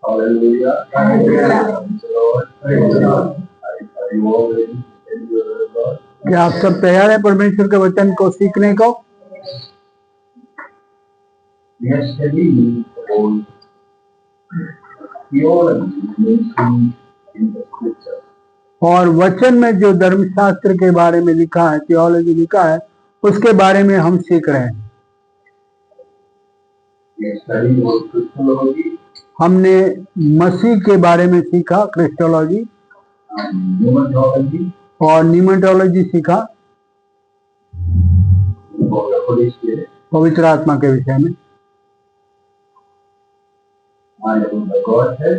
Hallelujah. Praise the Lord. Praise the Lord. Are you all ready to study the word of God? क्या आप सब तैयार हैं परमेश्वर के वचन को सीखने को? We are studying about theology in the scripture. और वचन में जो धर्मशास्त्र के बारे में लिखा है, थियोलॉजी लिखा है, उसके बारे में हम सीख रहे हैं। We are studying about Christology, हमने मसीह के बारे में सीखा, क्रिस्टोलॉजी pneumatology, और न्यूमेटोलॉजी सीखा, about the Holy Spirit, पवित्र आत्मा के विषय में, and about the Godhead,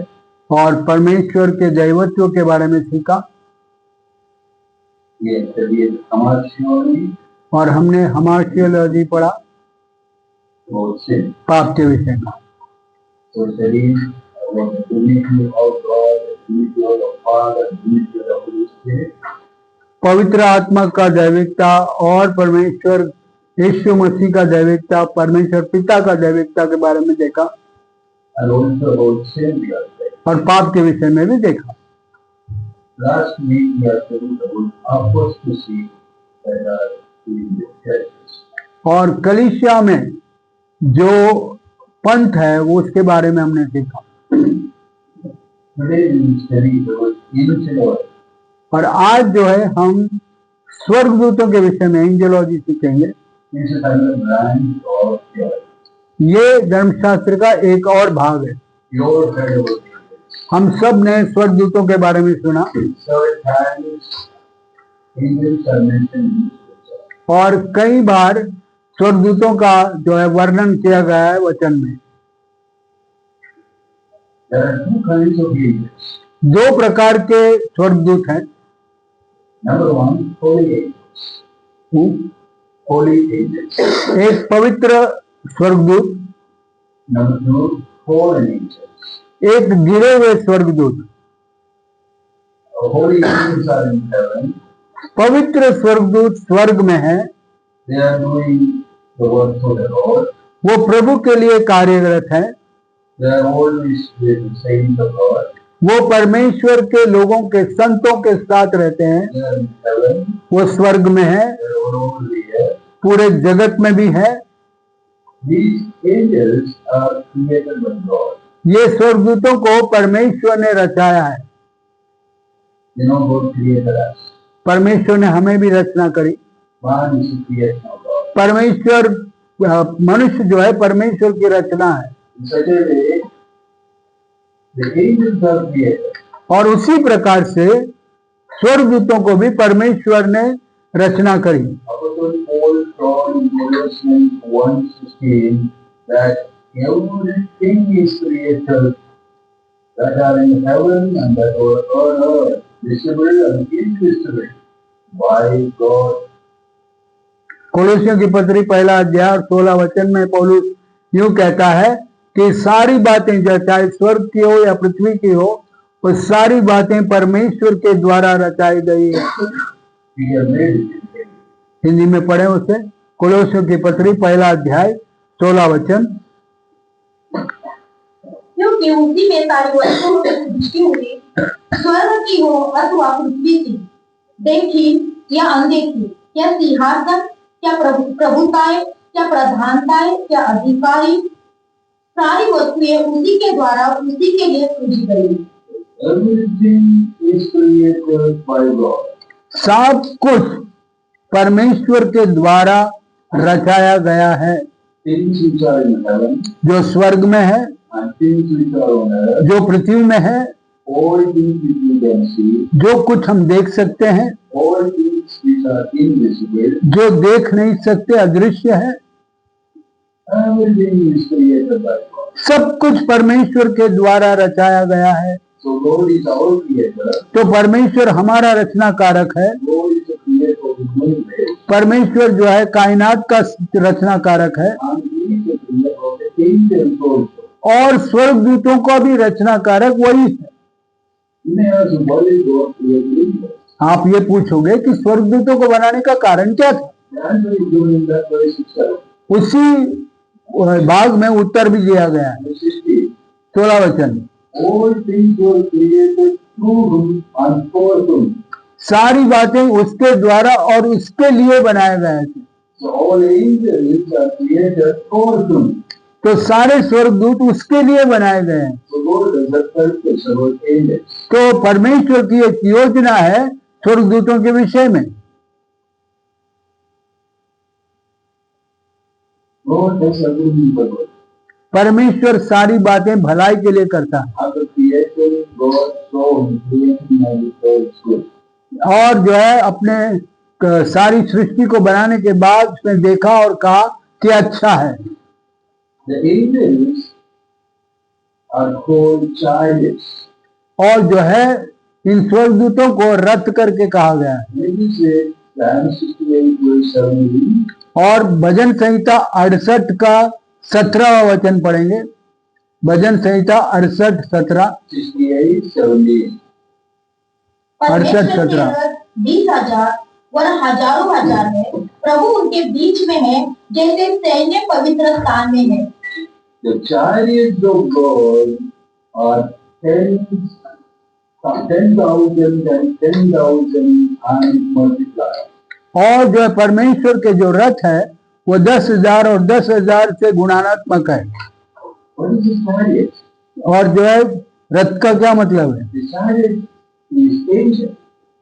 और परमेश्वर के दैवत्व के बारे में सीखा। we are studying hamartiology, और हमने हामार्शियोलॉजी पढ़ा, about sin. पाप के विषय में। So studying about the divinity of God, the divinity of the Father, the divinity of the Holy Spirit. पवित्र आत्मा का दैविकता और परमेश्वर यीशु मसीह का दैविकता, परमेश्वर पिता का दैविकता के बारे में देखा, And also about sin we are studying. और पाप के विषय में भी देखा। Last week we are studying about apostasy that are in the churches. और कलीसिया में जो पंथ है वो उसके बारे में हमने सीखा। Today we will study about angelology. और आज जो है हम स्वर्गदूतों के विषय में एंजेलॉजी सीखेंगे। This is another branch of theology. ये धर्मशास्त्र का एक और भाग है। You all heard about angels. हम सब ने स्वर्गदूतों के बारे में सुना, Several times angels are mentioned in scripture. और कई बार स्वर्गदूतों का जो है वर्णन किया गया है वचन में। There are two kinds of angels. दो प्रकार के स्वर्गदूत हैं। Number one, holy angels. Holy angels. एक पवित्र स्वर्गदूत, Number two, fallen angels. एक गिरे हुए स्वर्गदूत। Holy angels are in heaven. पवित्र स्वर्गदूत स्वर्ग में है, They are doing the work for the Lord. वो प्रभु के लिए कार्यरत है, They are always with the saints of God. वो परमेश्वर के लोगों के संतों के साथ रहते हैं, They are in heaven. वो स्वर्ग में है, They are all over the earth. पूरे जगत में भी है। These angels are created by God. ये स्वर्गदूतों को परमेश्वर ने रचाया है। You know, God created us. परमेश्वर ने हमें भी रचना करी। Man is a creation of God. परमेश्वर मनुष्य जो है परमेश्वर की रचना है, In such a way, the angels are created. और उसी प्रकार से स्वर्गदूतों को भी परमेश्वर ने रचना करी। Apostle Paul taught in Colossians 1:16 that everything is created that are in heaven and that are on earth, visible and invisible, by God. कोलोसियों की पत्री पहला अध्याय और 16 वचन में पौलुस यूं कहता है कि सारी बातें जो चाहे स्वर्ग की हो या पृथ्वी की हो, वो सारी बातें परमेश्वर के द्वारा रचाई गई है। He has made it. Hindi में पढ़े उसे, कोलोसियों की पत्री पहला अध्याय 16 वचन। क्योंकि उसी में सारी वस्तुओं की सृष्टि हुई, स्वर्ग की हो अथवा पृथ्वी की, देखी या अनदेखी, क्या सिंहासन, क्या प्रभुताएं, क्या प्रधानताएं, क्या अधिकारी, सारी वस्तुएं उसी के द्वारा उसी के लिए सृजी गई। Everything is created by God. सब कुछ परमेश्वर के द्वारा रचाया गया है, Things which are in heaven जो स्वर्ग में है, and things which are on earth, जो पृथ्वी में है, all things which you can see, जो कुछ हम देख सकते हैं, all things which are invisible, जो देख नहीं सकते, अदृश्य है, everything is created by God. सब कुछ परमेश्वर के द्वारा रचाया गया है। So God is our creator. तो परमेश्वर हमारा रचनाकारक है। God is the creator of the universe. परमेश्वर जो है कायनात का रचनाकारक है, And He is the creator of the angels also. और स्वर्गदूतों का भी रचनाकारक वही है। You may ask, why is God creating angels? आप ये पूछोगे कि स्वर्गदूतों को बनाने का कारण क्या था? The answer is given in that verse itself. उसी भाग में उत्तर भी दिया गया है। Verse 16. 16 वचन, All things were created through him and for him. सारी बातें उसके द्वारा और उसके लिए बनाए गए थे। So all angels are created for him. तो सारे स्वर्गदूत उसके लिए बनाए गए हैं। So God has a purpose about angels. तो परमेश्वर की एक योजना है स्वर्गदूतों के विषय में। God has a good purpose. परमेश्वर सारी बातें भलाई के लिए करता है। After creation, God saw his creation and it was good. और जो है अपने सारी सृष्टि को बनाने के बाद उसने देखा और कहा कि अच्छा है। The angels are called chariots. और जो है इन स्वर्गदूतों को रद्द करके कहा गया है। Maybe say Psalm 68 verse 17. और भजन संहिता 68 का 17वां वचन पढ़ेंगे। भजन संहिता 68 17 68 17. परमेश्वर 68 के 17 रथ 20,000 और हजारों हजार है, प्रभु उनके बीच में है, जैसे सैन्य पवित्र स्थान में है। The chariots of God are 10,000 and 10,000 and multiplied. और जो है परमेश्वर के जो रथ है वो 10,000 और 10,000 से गुणात्मक है। What is this chariot? और जो है रथ का क्या मतलब है? The chariot is angel.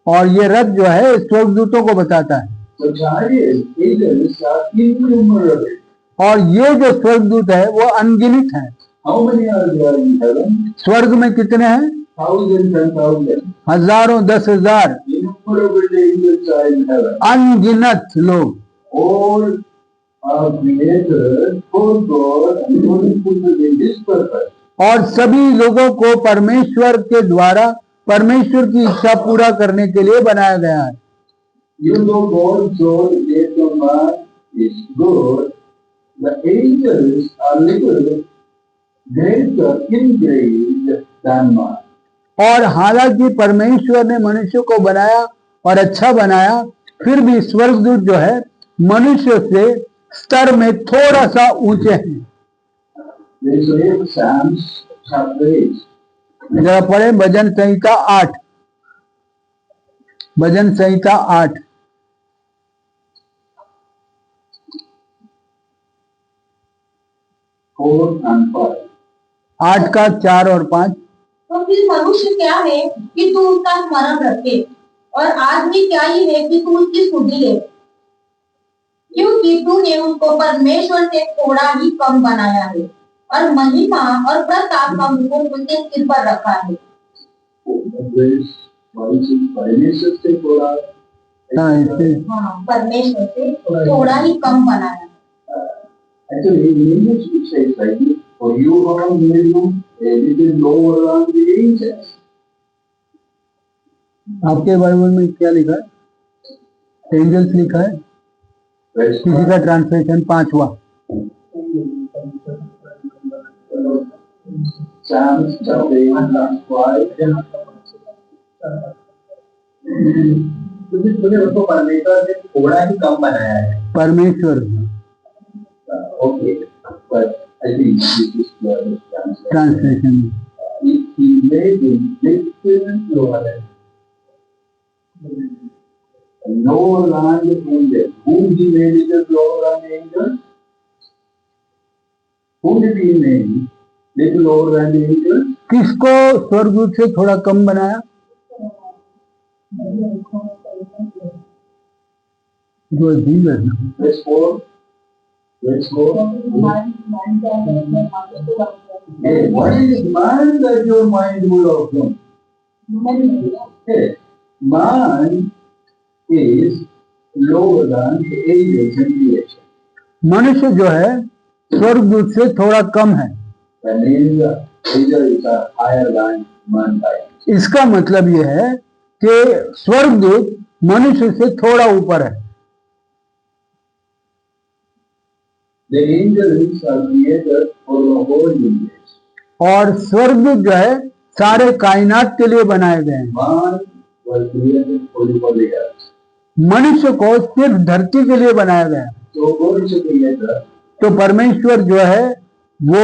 और ये रथ जो है स्वर्गदूतों को बताता है। So chariots, angels are innumerable. और ये जो स्वर्गदूत है वो अनगिनत है। How many are there in heaven? स्वर्ग में कितने हैं? Thousands and thousands. हजारों 10,000 Innumerable angels are in heaven. अनगिनत लोग। All are created for God and only fulfilled in His purpose. और सभी लोगों को परमेश्वर के द्वारा परमेश्वर की इच्छा पूरा करने के लिए बनाया गया है। Even though God saw the death of man is good, the angels are little greater in grace than man. और हालांकि परमेश्वर ने मनुष्य को बनाया और अच्छा बनाया, फिर भी स्वर्गदूत जो है मनुष्य से स्तर में थोड़ा सा ऊंचे हैं। Let's read Psalms chapter 8. जरा पढ़े भजन संहिता 8। भजन संहिता 8 4 and 5. 8 का 4 और 5। तो फिर मनुष्य क्या है कि तू उसका स्मरण रखे, और आदमी क्या ही है कि तू उसकी सुधि ले, क्योंकि तूने उसको परमेश्वर से थोड़ा ही कम बनाया है, और महिमा और प्रताप का मुकुट उसके सिर पर रखा है। परमेश्वर से थोड़ा हाँ, परमेश्वर से थोड़ा ही कम बनाया। Actually, in English it says like this, for you are made you a little lower than the angels. आपके बाइबल में क्या लिखा है? एंजल्स लिखा है। Verse किसी का ट्रांसलेशन 5वां। Psalms chapter 8 verse 5. तूने उसको परमेश्वर से थोड़ा ही कम बनाया है। परमेश्वर Okay, but I think this is the translation. He made him little lower. Lower than the angels. Whom he made little lower than the angels? Whom did he make little lower than the angels? किसको स्वर्गदूत से थोड़ा कम बनाया? जो जीवन Verse 4. Verse 4. Hey, what is man that your mind will of him? Hey, man is lower than the angels in creation. मनुष्य जो है स्वर्गदूत से थोड़ा कम है। An angel is higher than mankind. इसका मतलब यह है कि स्वर्गदूत मनुष्य से थोड़ा ऊपर है। The angels are created for the whole universe. और स्वर्गदूत जो है सारे कायनात के लिए बनाए गए हैं। Man was created only for the earth. मनुष्य को सिर्फ धरती के लिए बनाया गया है। So God is a creator तो परमेश्वर जो है वो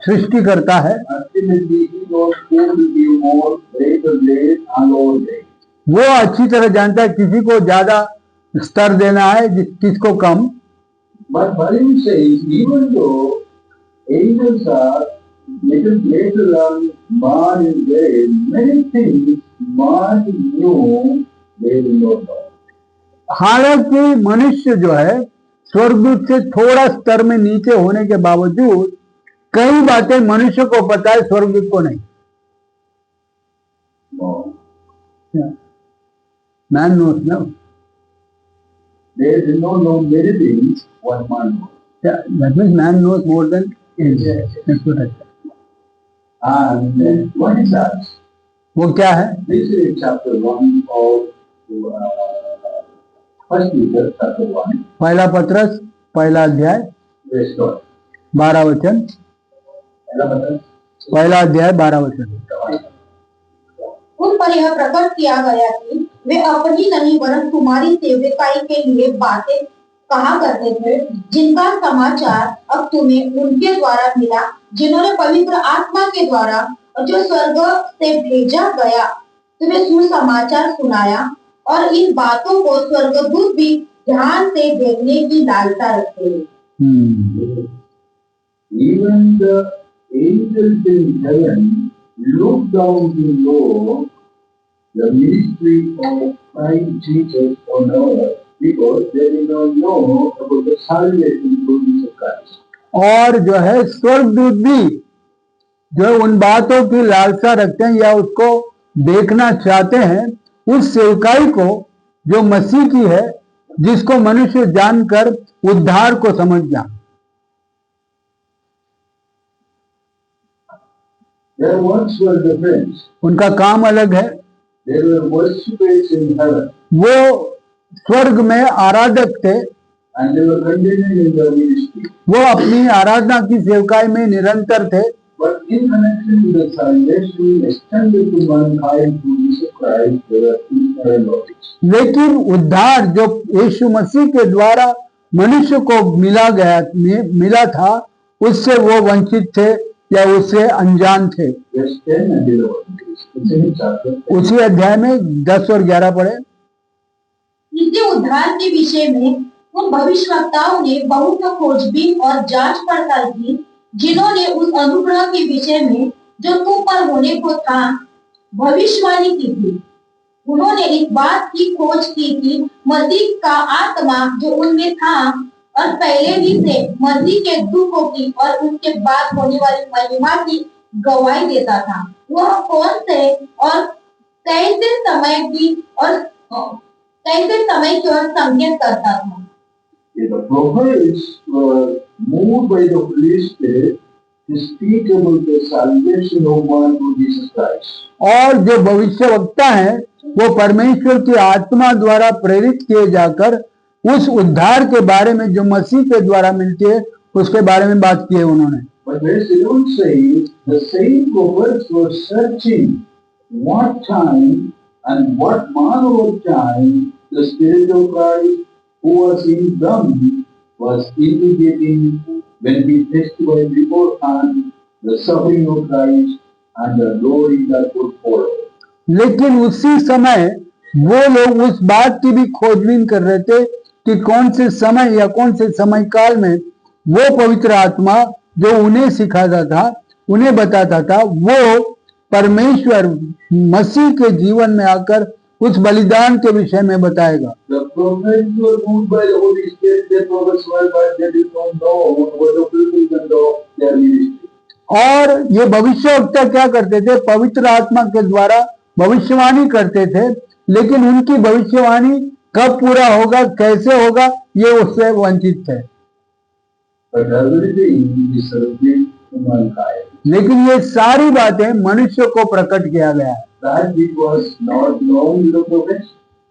सृष्टि करता है। Ultimately, He knows who will give more, greater grace and lower grace. वो अच्छी तरह जानता है किसी को ज्यादा स्तर देना है, किसको कम। But Bible says, even though angels are little greater than man in grace, many things man knew they will not know. हालांकि मनुष्य जो है स्वर्गदूत से थोड़ा स्तर में नीचे होने के बावजूद कई बातें मनुष्य को पता है, स्वर्गदूत को नहीं। Man knows no, They do not know many things what man knows. that means man knows more than angels. That's what I said. And then what is that? वो क्या है? This is chapter 1 of First Peter chapter 1. पहला पत्रस पहला अध्याय Verse 12. 12 वचन। पहला अध्याय 12 वचन। उन पर यह प्रकट किया गया कि वे अपनी नहीं वरन तुम्हारी सेवकाई के लिए बातें कहा करते थे, जिनका समाचार अब तुम्हें उनके द्वारा मिला, जिन्होंने पवित्र आत्मा के द्वारा और जो स्वर्ग से भेजा गया तुम्हें सुसमाचार सुनाया। और इन बातों को स्वर्गदूत भी ध्यान से देखने की लालसा रखते हैं। Even the angels in heaven look down to know the ministry of Christ Jesus on earth because they do not know about the salvation through Jesus Christ. और जो है स्वर्गदूत भी जो उन बातों की लालसा रखते हैं या उसको देखना चाहते हैं, उस सेवकाई को जो मसीह की है, जिसको मनुष्य जानकर उद्धार को समझ जा। Their works were different. उनका काम अलग है। They were worshippers in heaven वो स्वर्ग में आराधक थे, and they were continuing in their ministry. वो अपनी आराधना की सेवकाई में निरंतर थे। But in connection with the salvation extended to mankind through Jesus Christ, they were eternal knowledge. लेकिन उद्धार जो यीशु मसीह के द्वारा मनुष्य को मिला था, उससे वो वंचित थे या उससे अनजान थे। Verse 10 and 11. It's in chapter 10. उसी अध्याय में 10 और 11 पढ़े। इनके उद्धार के विषय में उन भविष्यवक्ताओं ने बहुत खोजबीन और जांच पड़ताल की, जिन्होंने उस अनुग्रह के विषय में जो तुम पर होने को था भविष्यवाणी की थी। उन्होंने इस बात की खोज की कि मसीह का आत्मा जो उनमें था और पहले ही से मसीह के दुखों की और उसके बाद होने वाली महिमा की गवाही देता था, वह कौन से और कैसे समय की और संकेत करता था। The prophets were moved by the Holy Spirit to speak about the salvation of man through Jesus Christ. और जो भविष्यवक्ता हैं वो परमेश्वर की आत्मा द्वारा प्रेरित किए जाकर उस उद्धार के बारे में जो मसीह के द्वारा मिलती है उसके बारे में बात की है उन्होंने। But verse 11 says the same prophets were searching what time and what manner of time the Spirit of Christ who was in them was indicating when he testified beforehand the suffering of Christ and the glory that would follow. लेकिन उसी समय वो लोग उस बात की भी खोजबीन कर रहे थे कि कौन से समय या कौन से समय काल में वो पवित्र आत्मा जो उन्हें सिखाता था, उन्हें बताता था, वो परमेश्वर मसीह के जीवन में आकर उस बलिदान के विषय में बताएगा। The prophets were moved by the Holy Spirit, they prophesied, but they did not know what the fulfillment of their ministry. और ये भविष्यवक्ता क्या करते थे? पवित्र आत्मा के द्वारा भविष्यवाणी करते थे, लेकिन उनकी भविष्यवाणी कब पूरा होगा, कैसे होगा, ये उससे वंचित थे। But everything is revealed to mankind. लेकिन ये सारी बातें मनुष्य को प्रकट किया गया है। That it was not known to the prophets,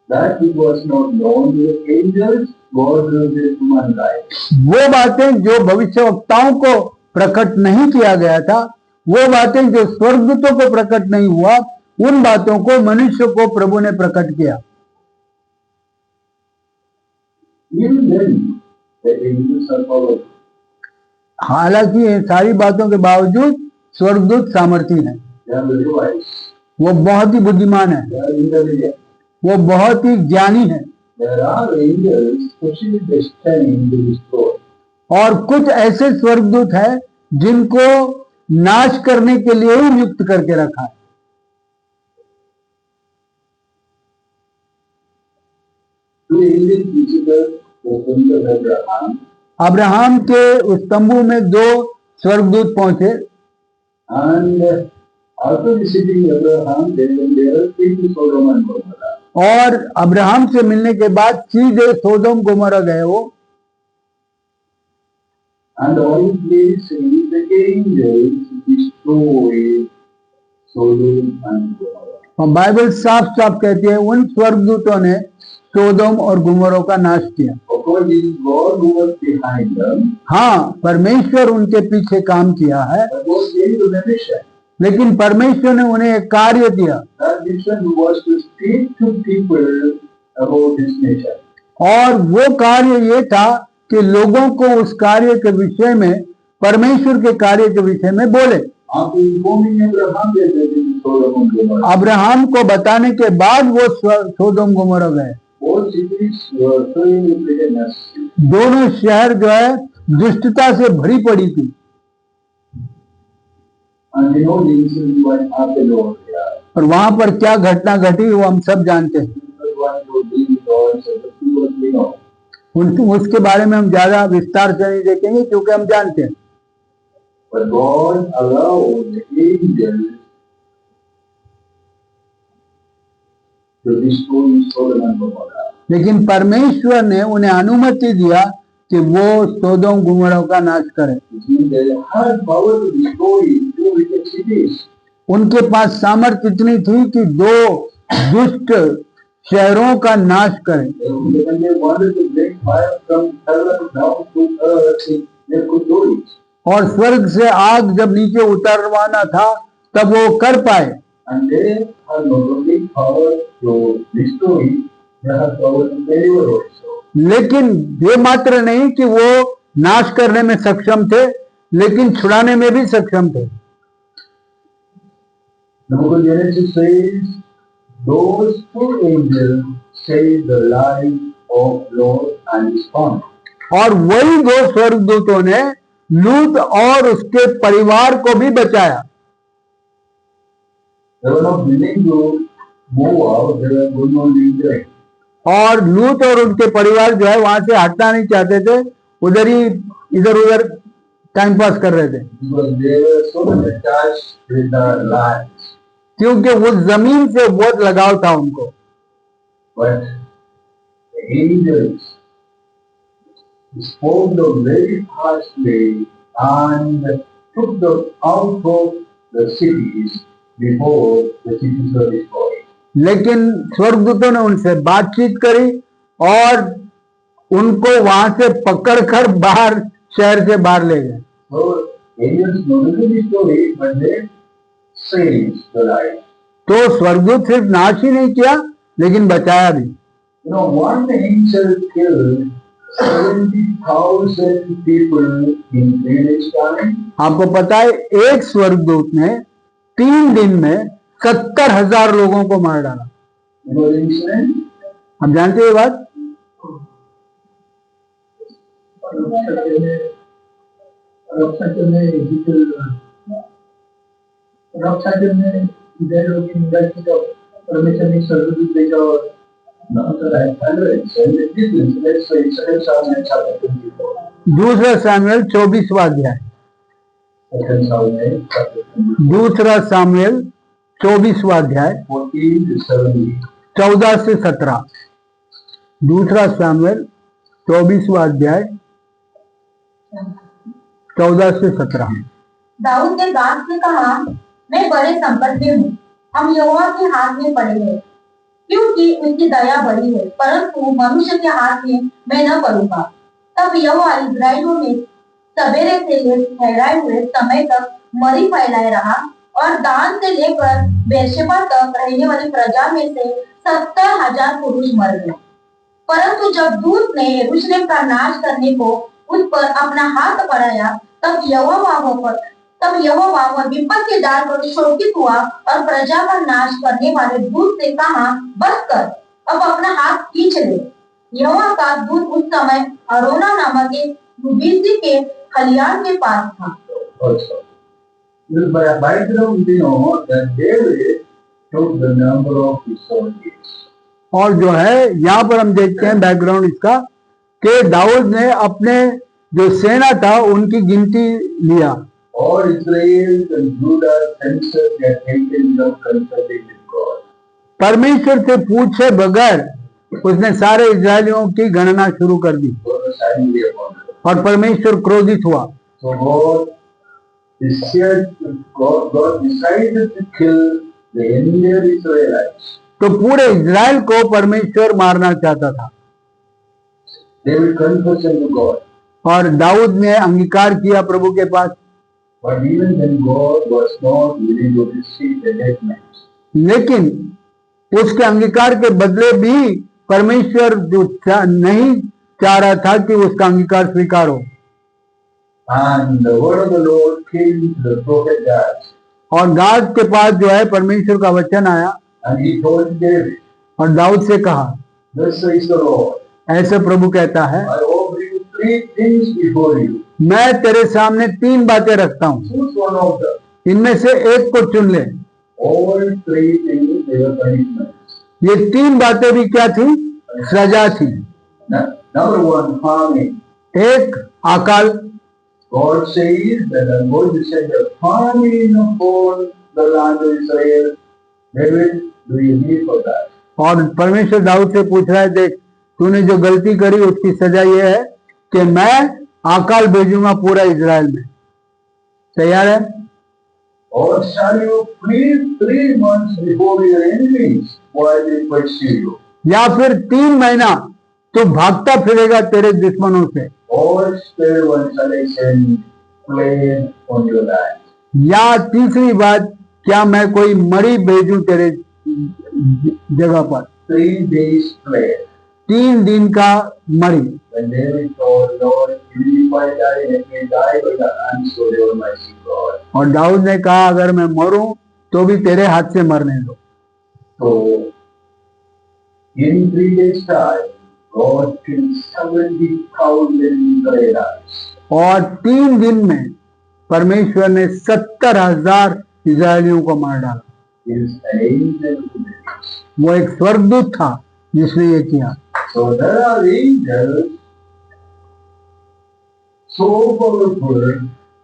that it was not known to the angels, God revealed to mankind. वो बातें जो भविष्यवक्ताओं को प्रकट नहीं किया गया था, वो बातें जो स्वर्गदूतों को प्रकट नहीं हुआ, उन बातों को मनुष्य को प्रभु ने प्रकट किया। Even then, the angels are powerful. हालांकि ये सारी बातों के बावजूद स्वर्गदूत सामर्थी हैं, they are very wise, वो बहुत ही बुद्धिमान है, they are intelligent. वो बहुत ही ज्ञानी है। There are angels specially destined to destroy. और कुछ ऐसे स्वर्गदूत हैं जिनको नाश करने के लिए ही नियुक्त करके रखा है। Two angels visited the temple of Abraham, Abraham के उस तंबू में दो स्वर्गदूत पहुंचे, and after visiting Abraham, they went directly to Sodom and Gomorrah. और अब्राहम से मिलने के बाद सीधे सोदोम गोमोरा गए वो। And all places the angels destroyed Sodom and Gomorrah. और बाइबल साफ साफ कहती है उन स्वर्गदूतों ने सोदोम और गुमोरों का नाश किया। Of course, it is God who was behind them, हाँ, परमेश्वर उनके पीछे काम किया है, but God gave them a mission. लेकिन परमेश्वर ने उन्हें एक कार्य दिया, That mission was to speak to people about His nature. और वो कार्य ये था कि लोगों को उस कार्य के विषय में, परमेश्वर के कार्य के विषय में बोले। After informing Abraham, they went to Sodom and Gomorrah. Abraham को बताने के बाद वो सोदोम गोमोरा गए। Both cities were filled with wickedness. दोनों शहर जो है दुष्टता से भरी पड़ी थी। And you know the incident what happened over there. और वहां पर क्या घटना घटी वो हम सब जानते हैं। People want to bring God, so the people we know. उसके बारे में हम ज्यादा विस्तार से नहीं देखेंगे क्योंकि हम जानते हैं। But God allowed the angels to destroy Sodom and Gomorrah. लेकिन परमेश्वर ने उन्हें अनुमति दिया कि वो सोदोम गुमोरा का नाश करें। It means they had power to destroy two wicked cities. उनके पास सामर्थ्य इतनी थी कि दो दुष्ट शहरों का नाश करें। When they wanted to bring fire from heaven down to earth, they could do it. और स्वर्ग से आग जब नीचे उतरवाना था तब वो कर पाए। And they have not only power to destroy, they have power to deliver also. लेकिन ये मात्र नहीं कि वो नाश करने में सक्षम थे, लेकिन छुड़ाने में भी सक्षम थे। The book of Genesis says, those two angels saved the life of Lot and his family. और वही दो स्वर्गदूतों ने लूत और उसके परिवार को भी बचाया। They were not willing to move out, they were going on living there. और लूत और उनके परिवार जो है वहां से हटना नहीं चाहते थे, उधर ही इधर उधर टाइम पास कर रहे थे, Because they were so much attached with the land. क्योंकि उस जमीन से बहुत लगाव था उनको। But the angels spoke them very harshly and took them out of the cities before the cities were destroyed. लेकिन स्वर्गदूतों ने उनसे बातचीत करी और उनको वहां से पकड़कर बाहर शहर से बाहर ले गए। So angels not only destroyed, but they saved the life. तो स्वर्गदूत सिर्फ नाश ही नहीं किया लेकिन बचाया भी। You know, one angel killed 70,000 people in 3 days' time. आपको पता है एक स्वर्गदूत ने 3 दिन में 70,000 लोगों को मार डाला। You know the incident? हम जानते हैं ये बात। दूसरा सामुएल 24वां अध्याय, दूसरा सामुएल 24वां अध्याय 14 से 17। दूसरा सामुएल 24वां अध्याय 14 से 17। दाऊद ने गाद से कहा, मैं बड़े संकट में हूँ, हम यहोवा के हाथ में पड़े हैं, क्योंकि उसकी दया बड़ी है, परंतु मनुष्य के हाथ में मैं न पड़ूंगा। तब यहोवा इस्राएलियों में सवेरे से ठहराए हुए समय तक मरी फैलाए रहा, और दान से लेकर बेर्शेबा तक रहने वाली प्रजा में से 70,000 पुरुष मर गए। परंतु जब दूत ने यरूशलेम का नाश करने को उस पर अपना हाथ बढ़ाया, तब यहोवा वह विपद के डाल पर शोकित हुआ और प्रजा का नाश करने वाले दूत से कहा, बस कर, अब अपना हाथ खींच ले। यहोवा का दूत उस समय अरोना नामक एक यबूसी के खलियान के पास था। और जो है यहाँ पर हम देखते हैं बैकग्राउंड इसका कि दाऊद ने अपने जो सेना था उनकी गिनती लिया। और इस्राएल परमेश्वर से पूछे बगैर उसने सारे इजरायलियों की गणना शुरू कर दी और परमेश्वर क्रोधित हुआ। So God decided to kill the entire Israelites. तो पूरे इजराइल को परमेश्वर मारना चाहता था। David confessed to God. और दाऊद ने अंगीकार किया प्रभु के पास। But even then God was not willing to receive the dead man. लेकिन उसके अंगीकार के बदले भी परमेश्वर जो नहीं चाह रहा था कि उसका अंगीकार स्वीकार हो। And the word of the Lord came to the prophet Gad. और गाद के पास जो है परमेश्वर का वचन आया। And he told David. और दाऊद से कहा, Thus says the Lord. ऐसे प्रभु कहता है, I offer you 3 things before you. मैं तेरे सामने 3 बातें रखता हूँ, Choose one of them. इनमें से एक को चुन ले। All 3 things they were punishments. ये 3 बातें भी क्या थी? सजा थी। Number 1, farming. एक, अकाल। God says that I'm going to send a famine upon the land of Israel. David, do you need for that? और परमेश्वर दाऊद से पूछ रहा है, देख तूने जो गलती करी उसकी सजा ये है कि मैं अकाल भेजूंगा पूरा इजराइल में। तैयार है? Or shall you flee 3 months before your enemies while they pursue you? या फिर 3 महीना तू भागता फिरेगा तेरे दुश्मनों से। Or still one shall I send plague on your land? या तीसरी बात, क्या मैं कोई मरी भेजूं तेरे जगह पर? 3 days plague. 3 दिन का मरी। When David told Lord, if I die, let me die by the hands of the Almighty God. और दाऊद ने कहा, अगर मैं मरूं तो भी तेरे हाथ से मरने दो। So in 3 days time, God killed 70,000 Israelites. और 3 दिन में परमेश्वर ने 70,000 इजरायलियों को मार डाला। Is an angel who did this. वो एक स्वर्गदूत था जिसने ये किया। So there are angels so powerful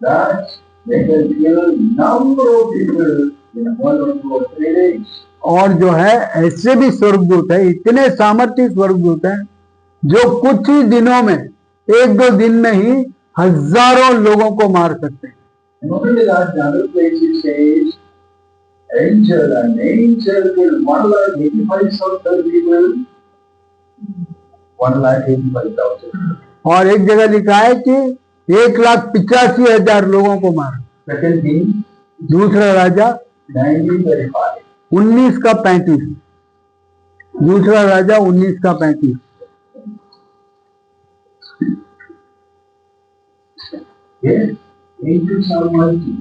that they can kill number of people in 1 or 2 or 3 days. और जो है ऐसे भी स्वर्गदूत है, इतने सामर्थ्य स्वर्गदूत हैं जो कुछ ही दिनों में 1-2 दिन में ही हजारों लोगों को मार सकते हैं। Not only that, in other places says an angel killed 185,000 people. 185,000. और एक जगह लिखा है कि 1,85,000 लोगों को मारा। Second King, दूसरा राजा 1935. 19 का 35। दूसरा राजा 19 का 35। Yes, angels are mighty.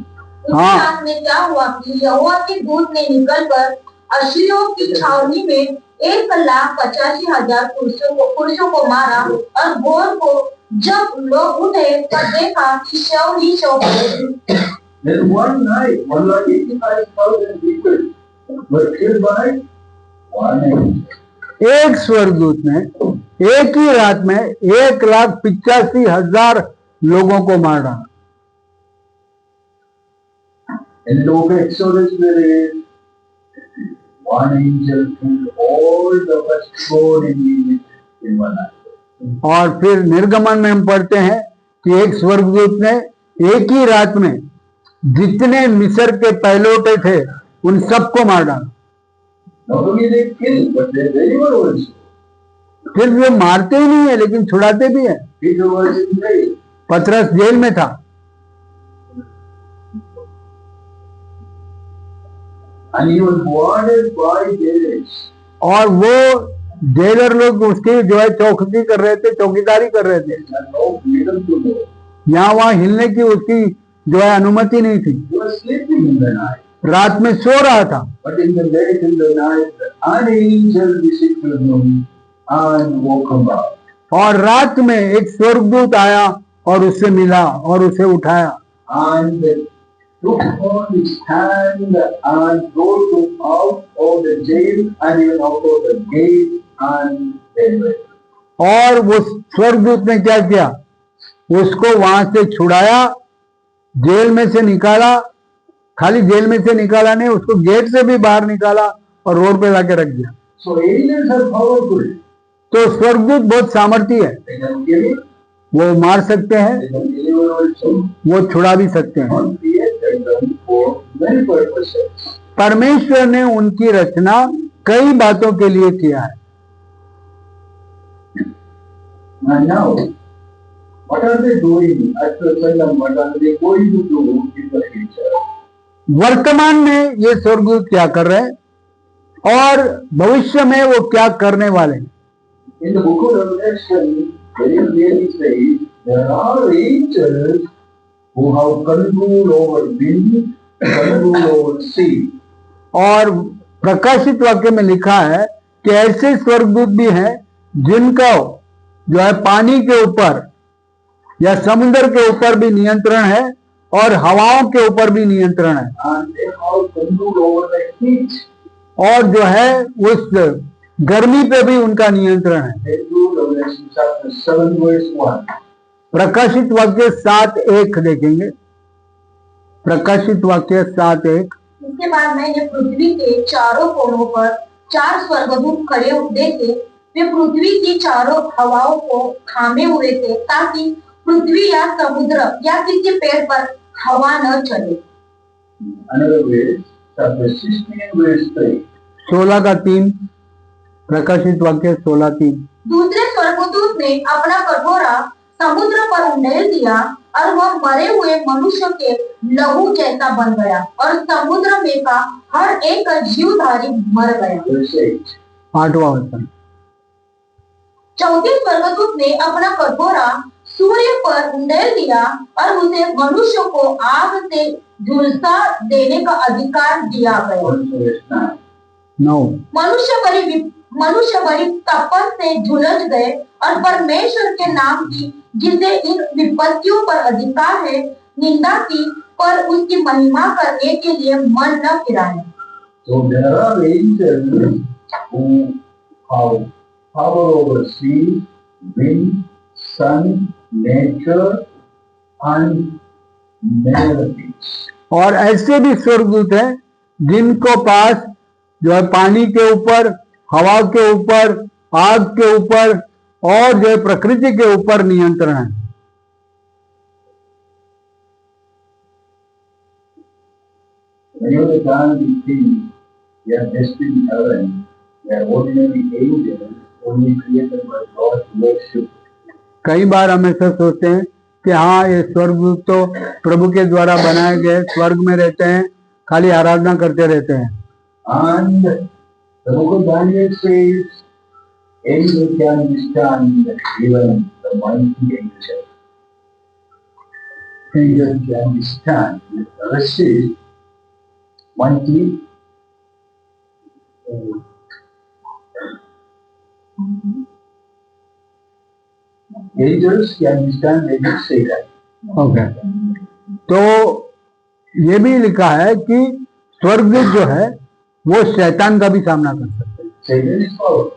हाँ। रात में क्या हुआ कि यहोवा के दूत ने निकलकर अश्शूरियों की छावनी में 1,85,000 पुरुषों को मारा और भोर को जब लोग उठे तब देखा कि शव ही शव पड़े। Then one night, 185,000 people were killed by one angel. एक स्वर्गदूत ने एक ही रात में 1,85,000 लोगों को मार डाला। In the book of Exodus, there is one angel killed all the firstborn in Egypt in one night. और फिर निर्गमन में हम पढ़ते हैं कि एक स्वर्गदूत ने एक ही रात में जितने मिस्र के पहलौठे थे उन सबको मार डाला। Not only they killed, but they deliver also. फिर वे मारते ही नहीं है लेकिन छुड़ाते भी है। Peter was in jail. पतरस जेल में था And he was warded by jailers. और वो जेलर लोग उसकी जो है चौकसी कर रहे थे, चौकीदारी कर रहे थे। And no freedom to go. यहाँ वहां हिलने की उसकी जो है अनुमति नहीं थी। He was sleeping in the night. रात में सो रहा था, But in the late in the night, an angel visited him and woke him up. और रात में एक स्वर्गदूत आया और उससे मिला और उसे उठाया And took on his hand and brought him out of the jail and even out of the gate and they went. और वो स्वर्गदूत ने क्या किया, उसको वहां से छुड़ाया, जेल में से निकाला, खाली जेल में से निकाला नहीं, उसको गेट से भी बाहर निकाला और रोड पे लाके रख दिया। So angels are powerful. तो स्वर्गदूत बहुत सामर्थी है, They can kill him, वो मार सकते हैं, they can deliver also. वो छुड़ा भी सकते हैं। God created them for many purposes. परमेश्वर ने उनकी रचना कई बातों के लिए किया है। And now, what are they doing at present and what are they going to do in the future? वर्तमान में ये स्वर्गदूत क्या कर रहे हैं और भविष्य में वो क्या करने वाले हैं। In the book of Revelation, very clearly says there are angels who have control over wind, control over sea. और प्रकाशित वाक्य में लिखा है कि ऐसे स्वर्गदूत भी हैं जिनका जो है पानी के ऊपर या समुद्र के ऊपर भी नियंत्रण है और हवाओं के ऊपर भी नियंत्रण है, And they have control over the heat. और जो है उस गर्मी पे भी उनका नियंत्रण है। Let's do Revelation chapter 7 verse 1. प्रकाशित वाक्य 7:1 देखेंगे। प्रकाशित वाक्य 7:1। इसके बाद मैंने पृथ्वी के चारों कोनों पर 4 स्वर्गदूत खड़े देखे। वे पृथ्वी की चारों हवाओं को थामे हुए थे ताकि पृथ्वी या समुद्र या किसी पेड़ पर हवा न चले। Another verse, chapter 16 verse 3. 16:3। प्रकाशित वाक्य 16:3। दूसरे स्वर्गदूत ने अपना कटोरा समुद्र पर उंडेल दिया और वह मरे हुए मनुष्य के लहू जैसा बन गया और समुद्र में का हर एक जीवधारी मर गया। Verse 8. 8वां वचन। चौथे स्वर्गदूत ने अपना कटोरा सूर्य पर उंडेल दिया और उसे मनुष्य को आग से झुलसा देने का अधिकार दिया गया। Also verse 9. 9। मनुष्य बड़ी तपन से झुलस गए और परमेश्वर के नाम की जिसे इन विपत्तियों पर अधिकार है निंदा की, पर उसकी महिमा करने के लिए मन न फिराए। So there are angels who have power over sea, wind, sun, nature and many other things. और ऐसे भी स्वर्गदूत हैं जिनको पास जो है पानी के ऊपर, हवा के ऊपर, आग के ऊपर और जो है प्रकृति के ऊपर नियंत्रण है। Many of the time we think we are destined in heaven, we are ordinary angels only created by God to worship. कई बार हम ऐसा सोचते हैं कि हाँ ये स्वर्गदूत तो प्रभु के द्वारा बनाए गए स्वर्ग में रहते हैं, खाली आराधना करते रहते हैं। And the book of Daniel says, angel can withstand even the mighty angel. Angel can withstand, resist mighty angels can withstand even Satan. Okay, तो ये भी लिखा है कि स्वर्गदूत जो है वो शैतान का भी सामना कर सकते हैं, Satan is powerful.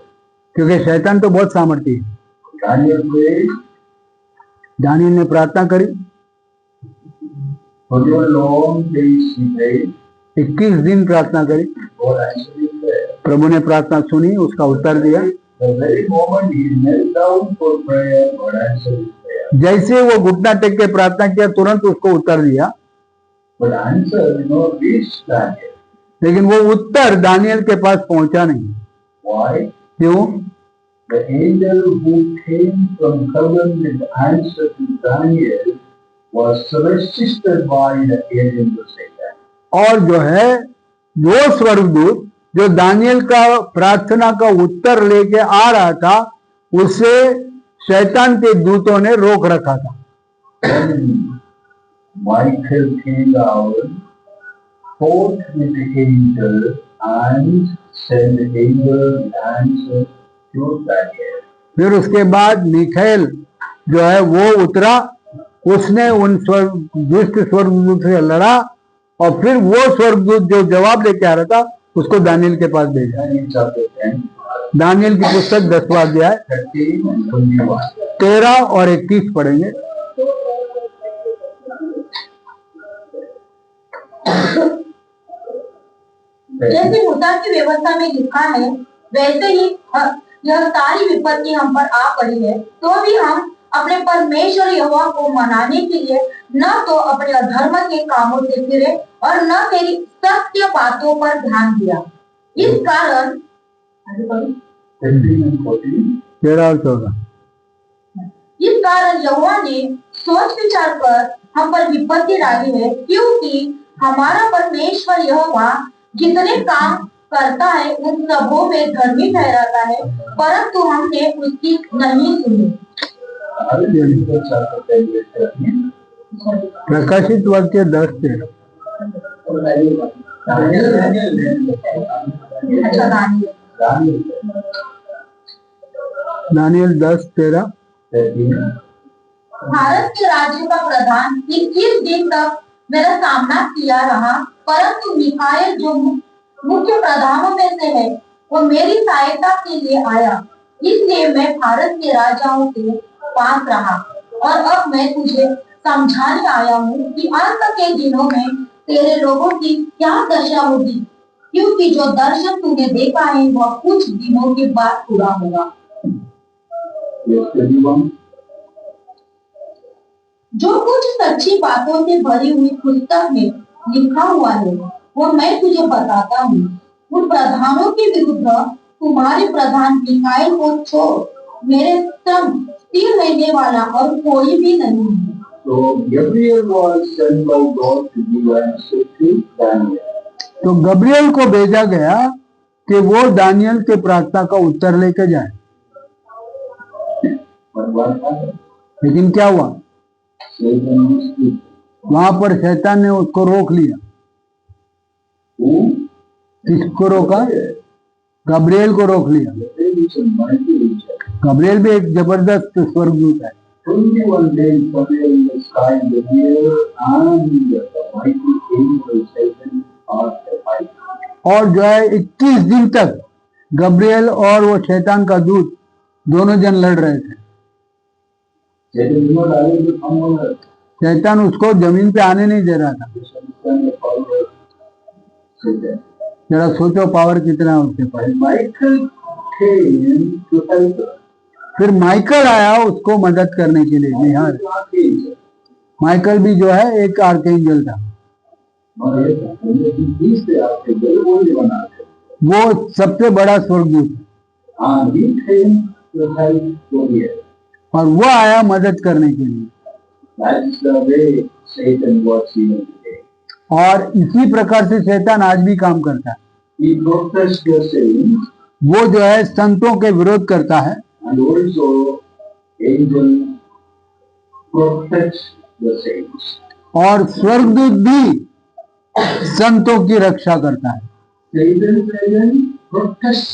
क्योंकि शैतान तो बहुत सामर्थी है। Daniel prayed, दानियल ने प्रार्थना करी, for your long days he prayed, 21 दिन प्रार्थना करी, God answered his prayer. प्रभु ने प्रार्थना सुनी, उसका उत्तर दिया। The very moment he knelt down for prayer, God answered his prayer. जैसे वो घुटना टेक के प्रार्थना किया, तुरंत उसको उत्तर दिया, But answer did not reach Daniel. लेकिन वो उत्तर दानियल के पास पहुंचा नहीं। Why? क्यों? The angel who came from heaven with the answer to Daniel was resisted by the angel of Satan. और जो है वो स्वर्गदूत जो दानियल का प्रार्थना का उत्तर लेके आ रहा था, उसे शैतान के दूतों ने रोक रखा था। Then Michael came down, fought with the angel, and sent the angel answer to Daniel. फिर उसके बाद मिखाएल जो है वो उतरा, उसने उन दुष्ट स्वर्गदूत से लड़ा और फिर वो स्वर्गदूत जो जवाब लेके आ रहा था उसको दानियल के पास भेजा। Daniel chapter 10, दानियल की पुस्तक 10वां अध्याय 13 and 21. 13 और 31 पढ़ेंगे। जैसे मूसा की व्यवस्था में लिखा है वैसे ही यह सारी विपत्ति हम पर आ पड़ी है, तो भी हम अपने परमेश्वर यहोवा को मनाने के लिए न तो अपने अधर्म के कामों से फिरे और न तेरी सत्य बातों पर ध्यान दिया। इस कारण 13 and 14. 13 और 14। इस कारण यहोवा ने सोच विचार कर हम पर विपत्ति डाली है, क्योंकि हमारा परमेश्वर यहोवा जितने काम करता है उन सबों में धर्मी ठहराता है, परंतु हमने उसकी नहीं सुनी। प्रकाशित वाक्य 10:13। अच्छा दानियल 10:13। भारत के राज्य का प्रधान 21 दिन तक मेरा सामना किया रहा, परंतु मिखाएल जो मुख्य प्रधानों में से है वो मेरी सहायता के लिए आया, इसलिए मैं भारत के राजाओं के पास रहा। और अब मैं तुझे समझाने आया हूँ कि अंत के दिनों में तेरे लोगों की क्या दशा होगी, क्योंकि जो दर्शन तूने देखा है वह कुछ दिनों के बाद पूरा होगा। जो कुछ सच्ची बातों से भरी हुई पुस्तक में लिखा हुआ है वो मैं तुझे बताता हूँ। उन प्रधानों के विरुद्ध तुम्हारे प्रधान मिखाएल को छोड़ मेरे संग स्थिर रहने वाला और कोई भी नहीं है। So Gabriel was sent by God to give answer to Daniel. तो गब्रियल को भेजा गया कि वो दानियल के प्रार्थना का उत्तर लेके जाए। But what happened? लेकिन क्या हुआ? Satan was speaking. वहां पर शैतान ने उसको रोक लिया। Who? किसको रोका? गब्रियल को रोक लिया। Gabriel is a mighty angel. Gabriel भी एक जबरदस्त स्वर्गदूत है। 21 days Gabriel in the sky in the air, and the mighty angel Satan are the fight. और जो है 21 दिन तक गब्रियल और वो शैतान का दूत दोनों जन लड़ रहे थे। Satan did not allow to come on earth. शैतान उसको जमीन पे आने नहीं दे रहा था। Just understand the power of Satan. जरा सोचो पावर कितना है उसके पास। And Michael came to help her. फिर माइकल आया उसको मदद करने के लिए। निहार He was an archangel. Michael भी जो है एक आर्कएंजल था। Not yet. He is the archangel, only one archangel. वो सबसे बड़ा स्वर्गदूत है And he came to help Gabriel. और वो आया मदद करने के लिए। That is the way Satan works even today. और इसी प्रकार से शैतान आज भी काम करता है। He professed the saints, वो जो है संतों के विरोध करता है and also angel protects the saints. और स्वर्गदूत भी संतों की रक्षा करता है। Satan's agent protects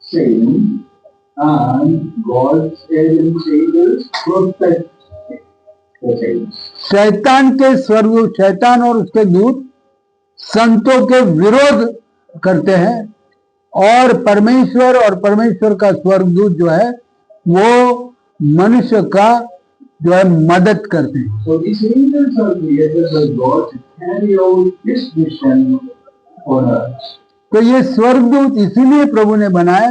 saints, and God's agents angels protect the saints. शैतान के स्वर्गदूत, शैतान और उसके दूत संतों के विरोध करते हैं और परमेश्वर का स्वर्गदूत जो है वो मनुष्य का जो है मदद करते हैं। So these angels are created by God to carry out His mission on earth. तो ये स्वर्गदूत इसीलिए प्रभु ने बनाए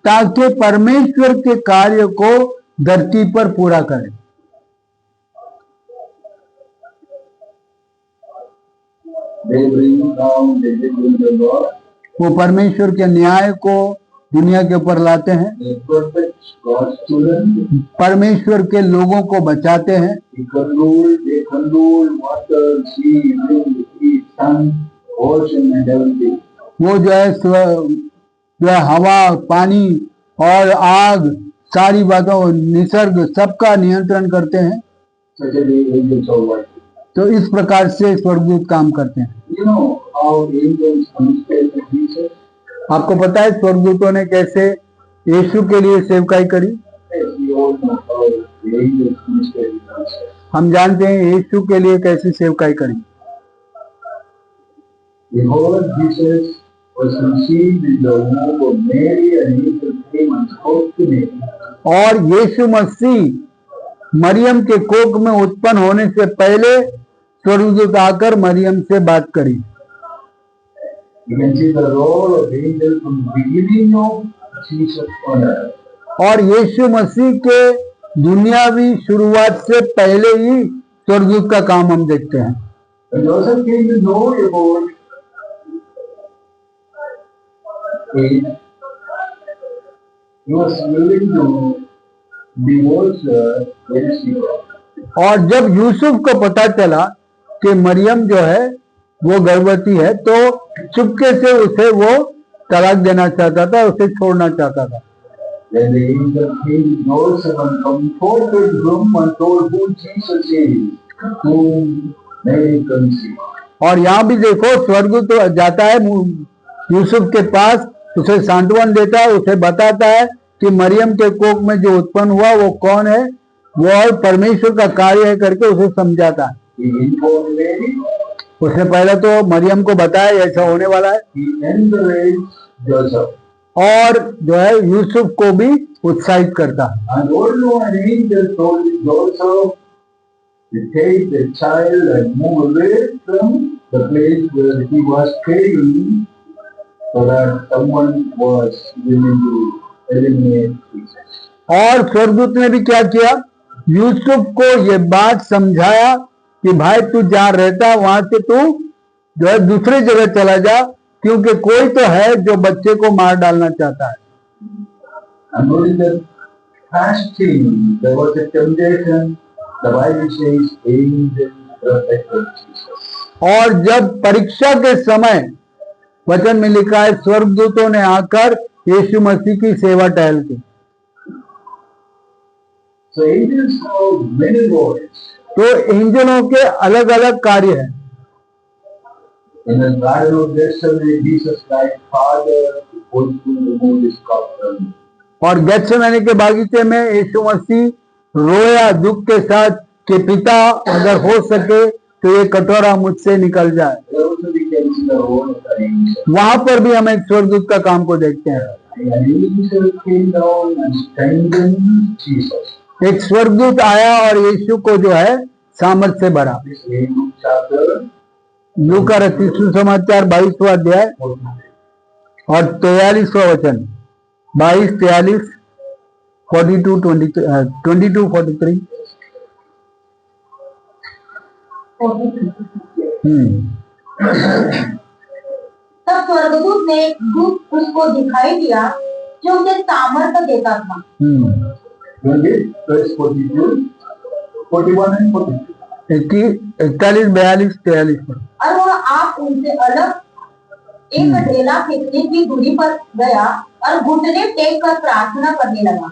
ताकि परमेश्वर के कार्य को धरती पर पूरा करें। They bring down the judgment of God. वो परमेश्वर के न्याय को दुनिया के ऊपर लाते हैं। They protect God's children. परमेश्वर के लोगों को बचाते हैं। They control water, sea, wind, heat, sun, ocean and everything. वो जो है हवा, पानी और आग, सारी बातों, निसर्ग सबका नियंत्रण करते हैं। such a way angels are working. तो इस प्रकार से स्वर्गदूत काम करते हैं। You know how angels ministered to Jesus? आपको पता है स्वर्गदूतों ने कैसे यीशु के लिए सेवकाई करी? Yes, we all know how the angels ministered to Jesus. हम जानते हैं यीशु के लिए कैसी सेवकाई करी। Behold, Jesus was conceived in the womb of Mary, and angel came and spoke to Mary. और यीशु मसीह मरियम के कोख में उत्पन्न होने से पहले स्वर्गदूत आकर मरियम से बात करी। You can see the role of angel from the beginning of Jesus on earth. और यीशु मसीह के दुनियावी शुरुआत से पहले ही स्वर्गदूत का काम हम देखते हैं। When Joseph came to know about it, he was willing to divorce her when she was. और जब यूसुफ को पता चला कि मरियम जो है वो गर्भवती है तो चुपके से उसे वो तलाक देना चाहता था, उसे छोड़ना चाहता था। Then the angel came to Joseph and comforted him and told who Jesus is, whom Mary conceived. और यहाँ भी देखो स्वर्गदूत जाता है यूसुफ के पास, उसे सांत्वन देता है, उसे बताता है कि मरियम के कोख में जो उत्पन्न हुआ वो कौन है, वो और परमेश्वर का कार्य है करके उसे समझाता है। He informed Mary, उसने पहले तो मरियम को बताया ऐसा होने वाला है, he encouraged Joseph. और जो है यूसुफ को भी उत्साहित करता है। And although an angel told Joseph to take the child and move away from the place where he was staying, so that someone was willing to eliminate Jesus. और स्वर्गदूत ने भी क्या किया, यूसुफ को ये बात समझाया कि भाई तू जहाँ रहता वहां से तू जो है दूसरी जगह चला जा, क्योंकि कोई तो है जो बच्चे को मार डालना चाहता है। And during the fasting, there was a temptation. The Bible says angels protected Jesus. और जब परीक्षा के समय वचन में लिखा है स्वर्गदूतों ने आकर यीशु मसीह की सेवा टहल की। So angels have many roles. तो एंजलों के अलग अलग कार्य हैं। In the Garden of Gethsemane, Jesus cried, Father, forgive remove this cup from me. और गेत्सेमनी के बागीचे में यीशु मसीह रोया दुख के साथ कि पिता अगर हो सके तो ये कटोरा मुझसे निकल जाए। There also we can see the role of the angel. वहां पर भी हम एक स्वर्गदूत का काम को देखते हैं। An angel came down and strengthened Jesus. एक स्वर्गदूत आया और यीशु को जो है सामर्थ से भरा। This is Luke chapter लूका रचित सुसमाचार 22वां अध्याय 14. और 43वां वचन 22, 43, 42, 22, 43। तब स्वर्गदूत ने एक दूत उसको दिखाई दिया जो उसे सामर्थ्य देता था। 20, verse 42, 41 and 42. 41, 42, 43 पर। और वह आप उनसे अलग एक ढेला फेंकने की दूरी पर गया और घुटने टेक कर प्रार्थना करने लगा,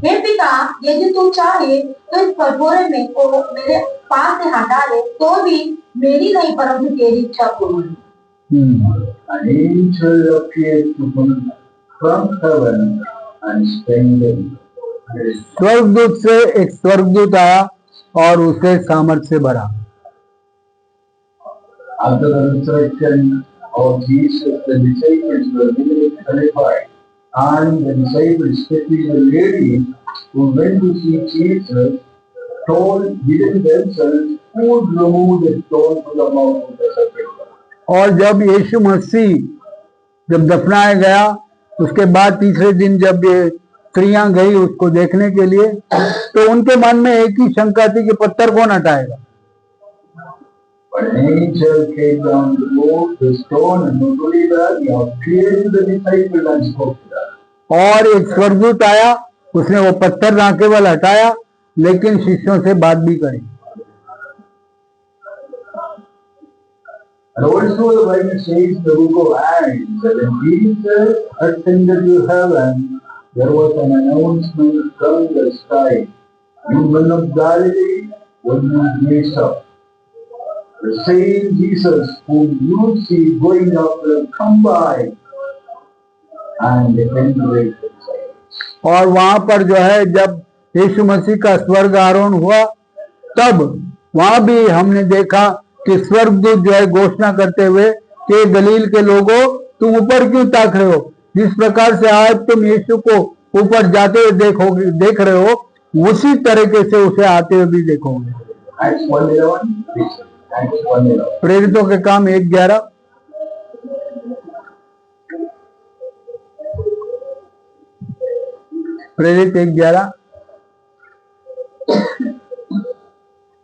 हे पिता, यदि तू चाहे तो इस कटोरे में को मेरे पास से हटा ले, तो भी मेरी नहीं परंतु तेरी इच्छा पूर्ण हो। An angel appeared to him from heaven and strengthened him. स्वर्गदूत से एक स्वर्गदूत आया और उसे सामर्थ से भरा। After the resurrection of Jesus, the disciples were really terrified, and the disciples, especially the ladies who went to see Jesus, told within themselves who would remove the stone from the mouth of the serpent. और जब यीशु मसीह जब दफनाया गया उसके बाद तीसरे दिन जब ये स्त्रियां गई उसको देखने के लिए, तो उनके मन में एक ही शंका थी कि पत्थर कौन हटाएगा। But an angel came down to remove the stone, and not only that, he appeared to the disciples and spoke to them. और एक स्वर्गदूत आया, उसने वो पत्थर ना केवल हटाया लेकिन शिष्यों से बात भी करी। And also the Bible says in the book of Acts that when Jesus ascended to heaven, there was an announcement from the sky. You men of Galilee, when you raise up, the same Jesus whom you see going up will come by and liberate themselves. और वहां पर जो है जब यीशु मसीह का स्वर्ग आरोहण हुआ तब वहां भी हमने देखा कि स्वर्गदूत जो है घोषणा करते हुए कि गलील के लोगों तुम ऊपर क्यों ताक रहे हो, जिस प्रकार से आज तुम यीशु को ऊपर जाते हुए देख रहे हो उसी तरीके से उसे आते हुए भी देखोगे। Acts 1:11. Acts 1:11. प्रेरितों के काम 1:11। प्रेरित 1:11।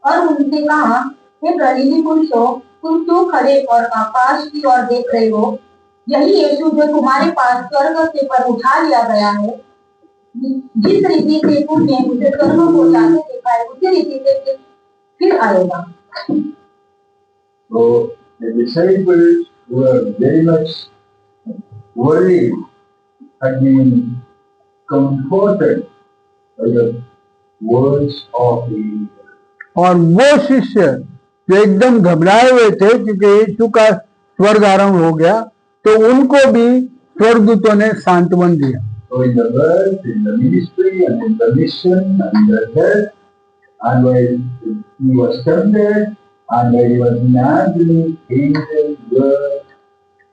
और उनसे कहा, हे गलीली पुरुषों, तुम क्यों खड़े और आकाश की ओर देख रहे हो? यही यीशु जो तुम्हारे पास स्वर्ग से पर उठा लिया गया है, जिस रीति से तुमने उसे स्वर्ग को जाते देखा है उसी रीति से फिर आएगा। So the disciples were very much worried and being comforted by the words of the और वो शिष्य जो एकदम घबराए हुए थे क्योंकि यीशु का स्वर्ग आरोहण हो गया तो उनको भी स्वर्गदूतों ने सांत्वन दिया। So in the world, in the ministry, and in the mission, and in the death, and when he was tempted, and when he was imagining angels were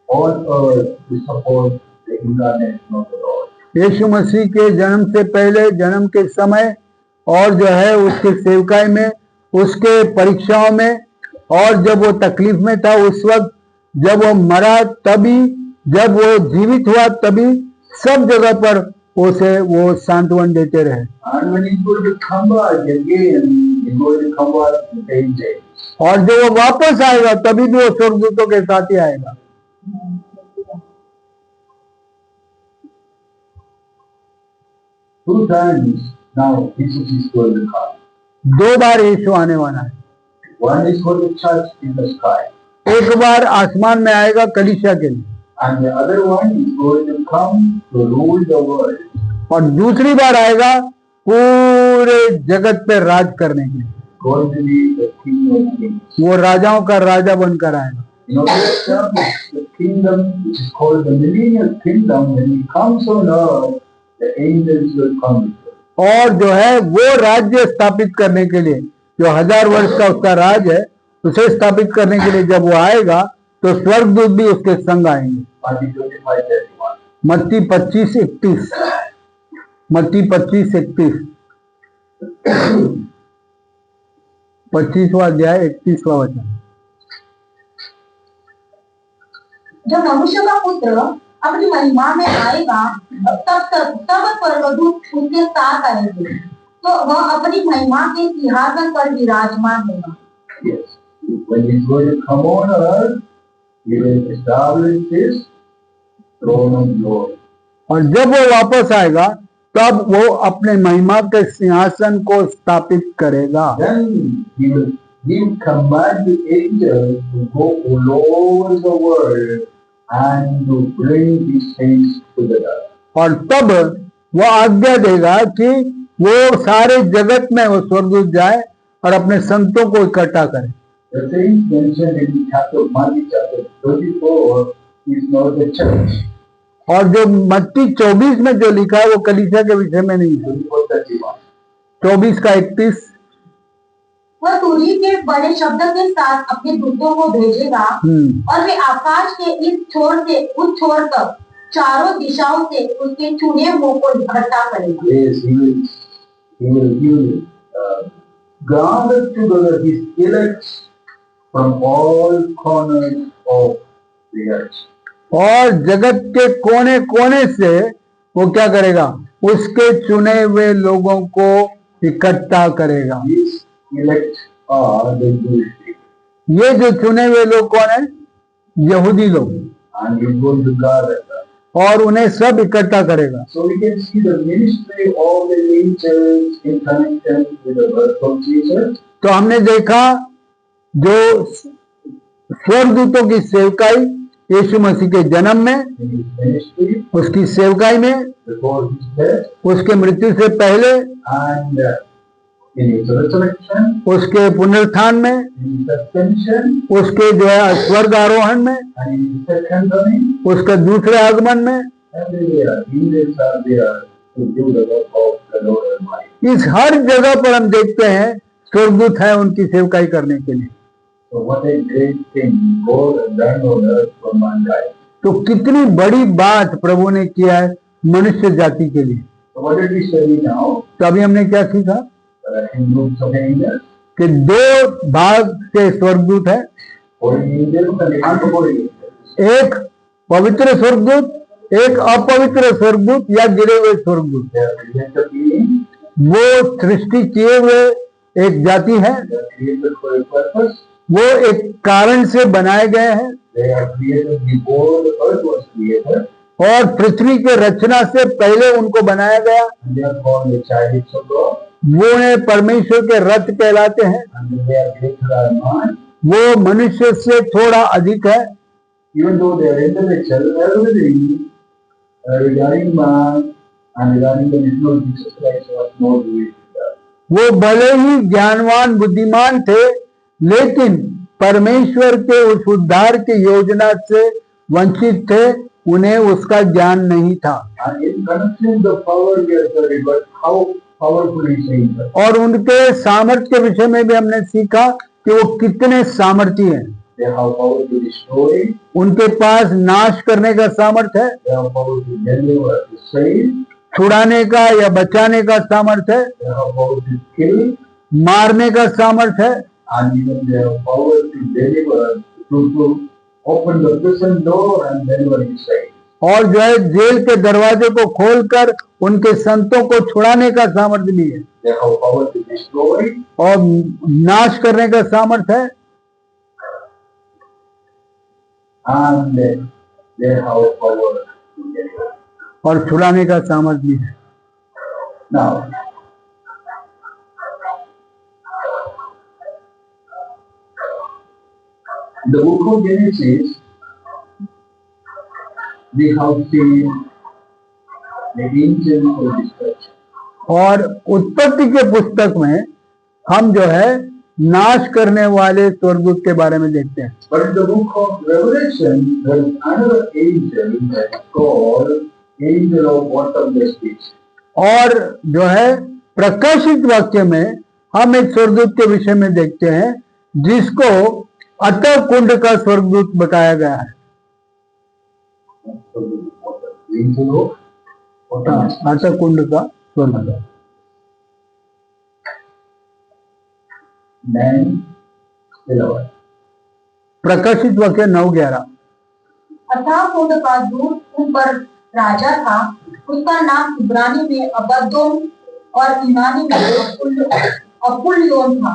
on earth to support the incarnation of the Lord. यीशु मसीह के जन्म से पहले, जन्म के समय और जो है उसके सेवकाई में, उसके परीक्षाओं में और जब वो तकलीफ में था उस वक्त, जब वो मरा तभी, जब वो जीवित हुआ तभी, सब जगह पर उसे वो सांत्वन देते रहे। And when he's going to come back again, he's going to come back with angels. और जब वो वापस आएगा तभी भी वो स्वर्गदूतों के साथ ही आएगा। Two times now Jesus is going to come. 2 बार यीशु आने वाला है। One is for the church in the sky, एक बार आसमान में आएगा कलीसिया के लिए and the other one is going to come to rule the world. और दूसरी बार आएगा पूरे जगत पे राज करने के लिए। Going to be the King of Kings. वो राजाओं का राजा बनकर आएगा। You know, they established the kingdom, which is called the millennial kingdom. When he comes on earth, the angels will come with him. और जो है वो राज्य स्थापित करने के लिए, जो 1000 वर्ष का उसका राज है, उसे स्थापित करने के लिए जब वो आएगा तो स्वर्गदूत भी उसके संग आएंगे। Matthew 25:31. मत्ती 25:31। मत्ती 25:31। 25वां अध्याय 31वां वचन। जब मनुष्य का पुत्र अपनी महिमा में आएगा तब स्वर्गदूत उसके साथ आएंगे, तो वह अपनी महिमा के सिंहासन पर विराजमान होगा। Yes. When he's going to come on earth, he will establish his throne of glory. और जब वो वापस आएगा तब वो अपने महिमा के सिंहासन को स्थापित करेगा। Then he will give command to angels to go all over the world and to bring these saints together. और तब वो आज्ञा देगा कि वो सारे जगत में वो स्वर्गदूत जाए और अपने संतों को इकट्ठा करे। The saints mentioned in Matthew chapter 24 is not the church. और जो मत्ती 24 में जो लिखा है वो कलीसिया के विषय में नहीं है। 24:31. 24 का 31। वह तुरही के बड़े शब्द के साथ अपने दूतों को भेजेगा और वे आकाश के इस छोर से उस छोर तक चारों दिशाओं से उसके चुने मुंह को इकट्ठा करेंगे। Yes, he will gather together his elect from all corners of the earth. और जगत के कोने कोने से वो क्या करेगा, उसके चुने हुए लोगों को इकट्ठा करेगा। These elect are the Jewish people. ये जो चुने हुए लोग कौन है? यहूदी लोग। And he is going to gather them. और उन्हें सब इकट्ठा करेगा। So we can see the ministry of the angels in connection with the birth of Jesus. तो हमने देखा जो स्वर्गदूतों की सेवकाई यीशु मसीह के जन्म में, In his ministry, उसकी सेवकाई में, before his death, उसके मृत्यु से पहले and in his resurrection, उसके पुनरुत्थान में, in his ascension, उसके जो है स्वर्ग आरोहण में, and in his second coming. उसके दूसरे आगमन में, Everywhere angels are there to do the work of the Lord Almighty. इस हर जगह पर हम देखते हैं स्वर्गदूत है उनकी सेवकाई करने के लिए। So what a great thing God has done on earth for mankind. तो कितनी बड़ी बात प्रभु ने किया है मनुष्य जाति के लिए। So what did we study now? तो अभी हमने क्या सीखा There are two groups of angels. कि दो भाग के स्वर्गदूत है, Holy angels and unholy angels. एक पवित्र स्वर्गदूत, एक अपवित्र स्वर्गदूत या गिरे हुए स्वर्गदूत। They are created beings. वो सृष्टि किए हुए एक जाति है, They are created for a purpose. वो एक कारण से बनाए गए हैं They are created before the earth was created. और पृथ्वी के रचना से पहले उनको बनाया गया। And they are called the childs of God. वो उन्हें परमेश्वर के रथ कहलाते हैं। And they are greater than man. वो मनुष्य से थोड़ा अधिक है। Even though they are intellectual, everything regarding man and regarding the mission of Jesus Christ was more revealed to them. वो भले ही ज्ञानवान बुद्धिमान थे, लेकिन परमेश्वर के उस उद्धार की योजना से वंचित थे, उन्हें उसका ज्ञान नहीं था। And in connection with the power we have studied, but how powerful is angel. और उनके सामर्थ्य के विषय में भी हमने सीखा कि वो कितने सामर्थ्य हैं। They have power to destroy. उनके पास नाश करने का सामर्थ्य है, They have power to deliver, to save. छुड़ाने का या बचाने का सामर्थ्य है, They have power to kill. मारने का सामर्थ्य है, And even they have power to deliver, to open the prison door and deliver his save. और जो है जेल के दरवाजे को खोलकर उनके संतों को छुड़ाने का सामर्थ्य भी है They have power to destroy. और नाश करने का सामर्थ्य है And they have power to deliver. और छुड़ाने का सामर्थ्य भी है। Now, the book of Genesis, we have seen the angel of destruction. और उत्पत्ति के पुस्तक में हम जो है नाश करने वाले स्वर्गदूत के बारे में देखते हैं। But in the book of Revelation, there is another angel that is called angel of bottomless pit. और जो है प्रकाशित वाक्य में हम एक स्वर्गदूत के विषय में देखते हैं जिसको अतः कुंड का स्वर्गदूत बताया गया है। Angel of bottomless pit. अतः कुंड का स्वर्गदूत। 9:11. प्रकाशित वाक्य 9:11। अतः कुंड का दूत उन पर राजा था, उसका नाम इब्रानी में अबद्दोन और यूनानी में अपुल्योन था।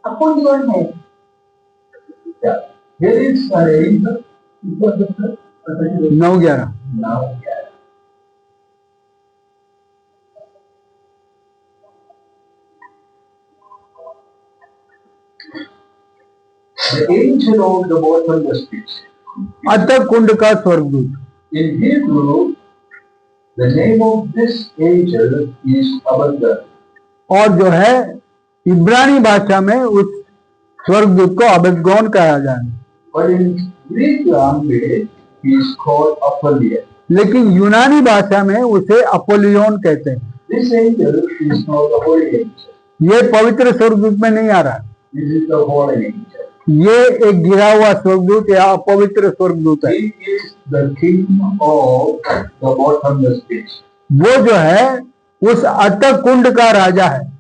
अपुल्योन है। Yeah. Here is an angel. 9:11। Now, the angel of the bottomless pit. अतः कुंड का स्वर्गदूत। In Hebrew, the name of this angel is Abaddon. और जो है इब्रानी भाषा में उस स्वर्गदूत को अबद्दोन कहा जाता है, But in Greek language, he is called Apollyon. लेकिन यूनानी भाषा में उसे अपोलियोन कहते हैं। This angel is not the holy angel. ये पवित्र स्वर्गदूत में नहीं आ रहा, This is the holy angel. ये एक गिरा हुआ स्वर्गदूत या अपवित्र स्वर्गदूत है। He is the king of the bottomless pit. वो जो है उस अतः कुंड का राजा है।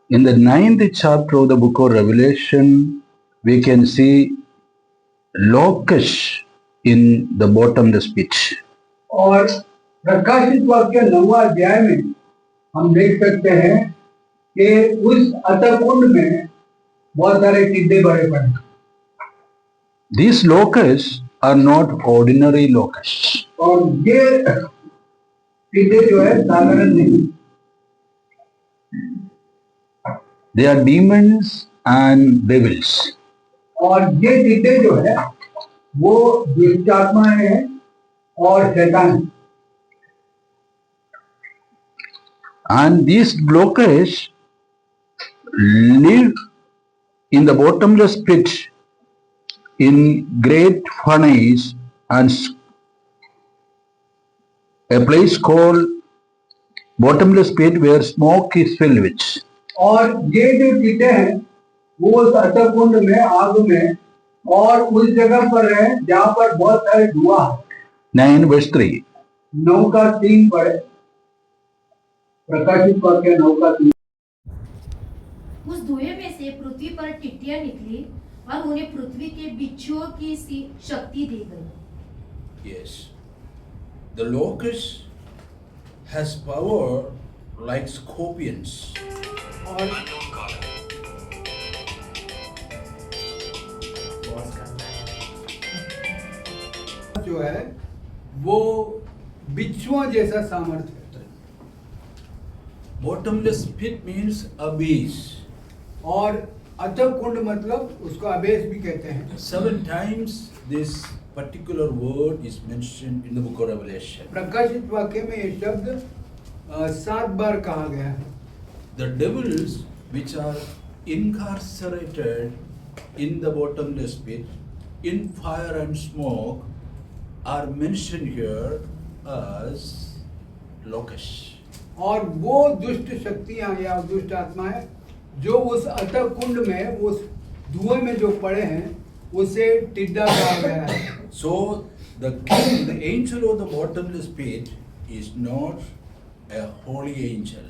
In the 9th chapter of the book of Revelation, we can see locusts in the bottomless pit. और प्रकाशित वाक्य 9वां अध्याय में हम देख सकते हैं कि उस अतः कुंड में बहुत सारे टिड्डे भरे पड़े। These locusts are not ordinary locusts. और ये टिड्डे जो है साधारण नहीं, They are demons and devils. और ये टिड्डे जो है वो दुष्ट आत्माएं हैं और शैतान हैं। And these locusts live in the bottomless pit in great furnace and a place called bottomless pit where smoke is filled with. और ये जो टिड्डे हैं वो उस अतः कुंड में आग में और उस जगह पर है जहाँ पर बहुत सारे धुआं है। 9 verse 3. 9 का 3 पर है। प्रकाशित वाक्य 9 का 3। उस धुएं में से पृथ्वी पर टिड्डियां निकली और उन्हें पृथ्वी के बिच्छुओं की सी शक्ति दी गई। Yes. The locust has power like scorpions. और जो है वो बिच्छुओं जैसा सामर्थ्य है। Bottomless pit means abyss. और अतः कुंड मतलब उसको अबेस भी कहते हैं। 7 times this particular word is mentioned in the book of Revelation. प्रकाशित वाक्य में ये शब्द 7 बार कहा गया है। The devils which are incarcerated in the bottomless pit, in fire and smoke, are mentioned here as locusts. और वो दुष्ट शक्तियां या दुष्ट आत्माएं जो उस अतः कुंड में उस धुएं में जो पड़े हैं उसे टिड्डा कहा गया है। So the king, the angel of the bottomless pit, is not a holy angel.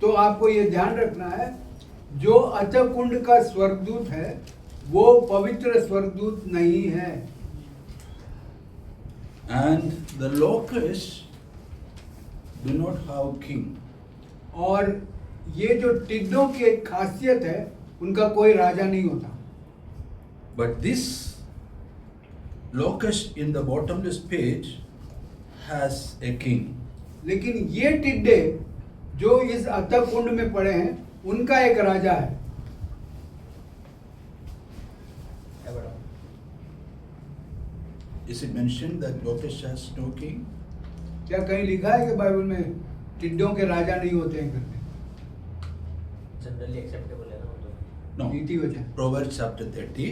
तो आपको ये ध्यान रखना है जो अतः कुंड का स्वर्गदूत है वो पवित्र स्वर्गदूत नहीं है। And the locusts do not have king. और ये जो टिड्डों की एक खासियत है उनका कोई राजा नहीं होता। But this locust in the bottomless pit has a king. लेकिन ये टिड्डे जो इस अतः कुंड में पड़े हैं उनका एक राजा है। Is it mentioned that locust has no king? क्या कहीं लिखा है कि बाइबल में टिड्डों के राजा नहीं होते हैं करके? जनरली एक्सेप्टेबल है ना वो तो। No. नीति वचन Proverbs chapter 30,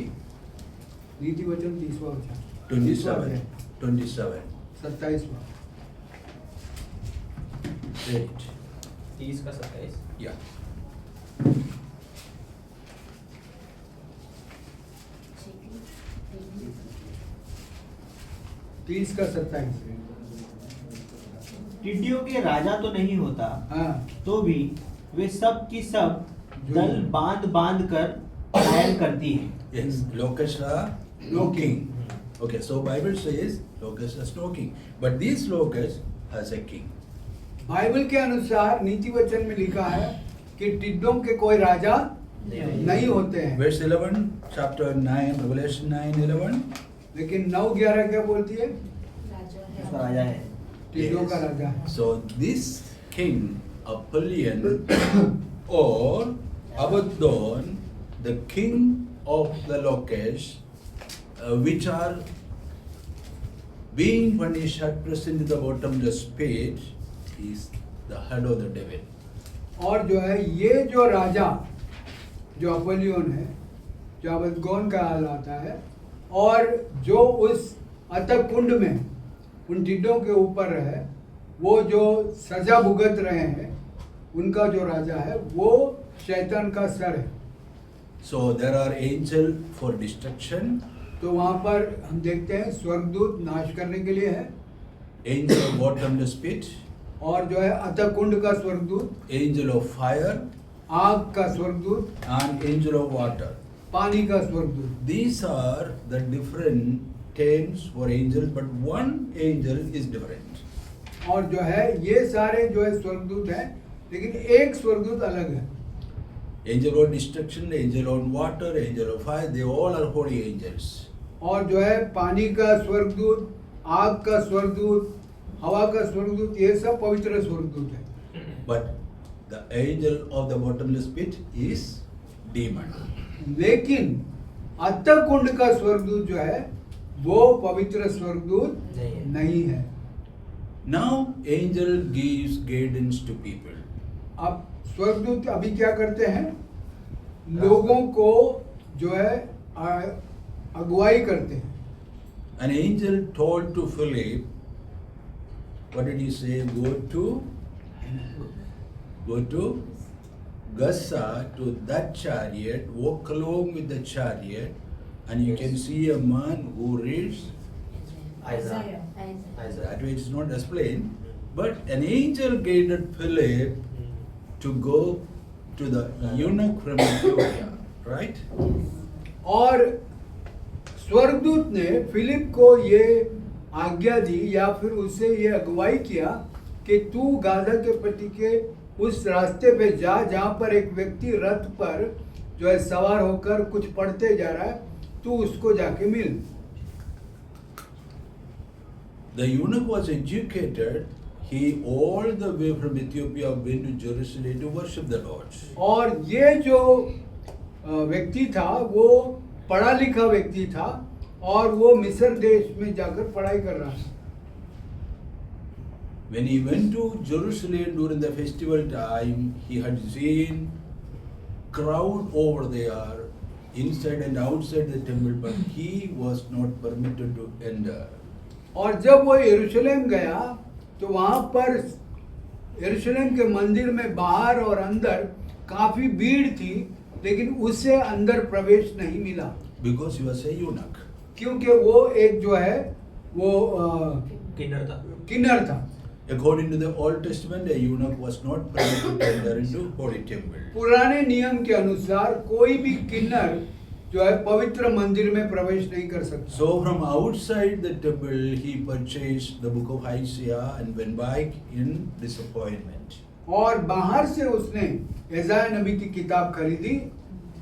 नीति वचन 30वां वचन 27. 27. 27वां। Read it. 30 का 27। Yeah. तीस का 27। टिड्डियों के राजा तो नहीं होता, हाँ तो भी वे सब की सब दल बांध बांध कर घायल करती हैं। Yes. Locusts are no king. Okay. So Bible says locust has no king, but this locust has a king. Bible के अनुसार नीति वचन में लिखा है कि टिड्डों के कोई राजा नहीं होते हैं। Verse 11, chapter 9, Revelation 9:11. लेकिन 9:11 क्या बोलती है? उसका राजा है। टिड्डों का राजा है। So this king, Apollyon or Abaddon, the king of the locusts, which are being punished at present in the bottomless pit, is the head of the devil. और जो है ये जो राजा जो अपोलियन है जो अबदगोन का आता है और जो उस अतः कुंड में उन टिड्डों के ऊपर है वो जो सजा भुगत रहे हैं उनका जो राजा है वो शैतान का सर है। So there are angels for destruction, तो वहाँ पर हम देखते हैं स्वर्गदूत नाश करने के लिए है angel of bottomless pit, और जो है अतः कुंड का स्वर्गदूत, angel of fire, आग का स्वर्गदूत, and angel of water. पानी का स्वर्गदूत। These are the different terms for angels, but one angel is different. और जो है ये सारे जो है स्वर्गदूत हैं लेकिन एक स्वर्गदूत अलग है। Angel on destruction, angel on water, angel of fire, they all are holy angels. और जो है पानी का स्वर्गदूत, आग का स्वर्गदूत, हवा का स्वर्गदूत, ये सब पवित्र स्वर्गदूत है। But the angel of the bottomless pit is demon. लेकिन अतः कुंड का स्वर्गदूत जो है वो पवित्र स्वर्गदूत नहीं है। नहीं है। Now angel gives guidance to people. अब स्वर्गदूत अभी क्या करते हैं? लोगों को जो है अगुवाई करते हैं। An angel told to Philip, what did he say? Go to Gaza, to that chariot, walk along with the chariot, and you can see a man who reads. Isaiah. That way it's not explained, but an angel guided Philip to go to the eunuch from Ethiopia, right? और स्वर्गदूत ने Philip को ये आज्ञा दी या फिर उससे ये अगुवाई किया कि तू गाजा के पट्टी के उस रास्ते पे जा जहाँ पर एक व्यक्ति रथ पर जो है सवार होकर कुछ पढ़ते जा रहा है, तू उसको जाके मिल। The eunuch was educated. He all the way from Ethiopia went to Jerusalem to worship the Lord. और ये जो व्यक्ति था वो पढ़ा लिखा व्यक्ति था और वो मिस्र देश में जाकर पढ़ाई कर रहा था। When he went to Jerusalem during the festival time, he had seen crowd over there, inside and outside the temple, but he was not permitted to enter. और जब वो यरूशलेम गया तो वहाँ पर यरूशलेम के मंदिर में बाहर और अंदर काफी भीड़ थी, लेकिन उसे अंदर प्रवेश नहीं मिला। Because he was a eunuch. क्योंकि वो एक जो है वो किन्नर था। According to the Old Testament, a eunuch was not permitted to enter into holy temple. पुराने नियम के अनुसार कोई भी किन्नर जो है पवित्र मंदिर में प्रवेश नहीं कर सकता। So from outside the temple, he purchased the book of Isaiah and went back in disappointment. और बाहर से उसने यशायाह नबी की किताब खरीदी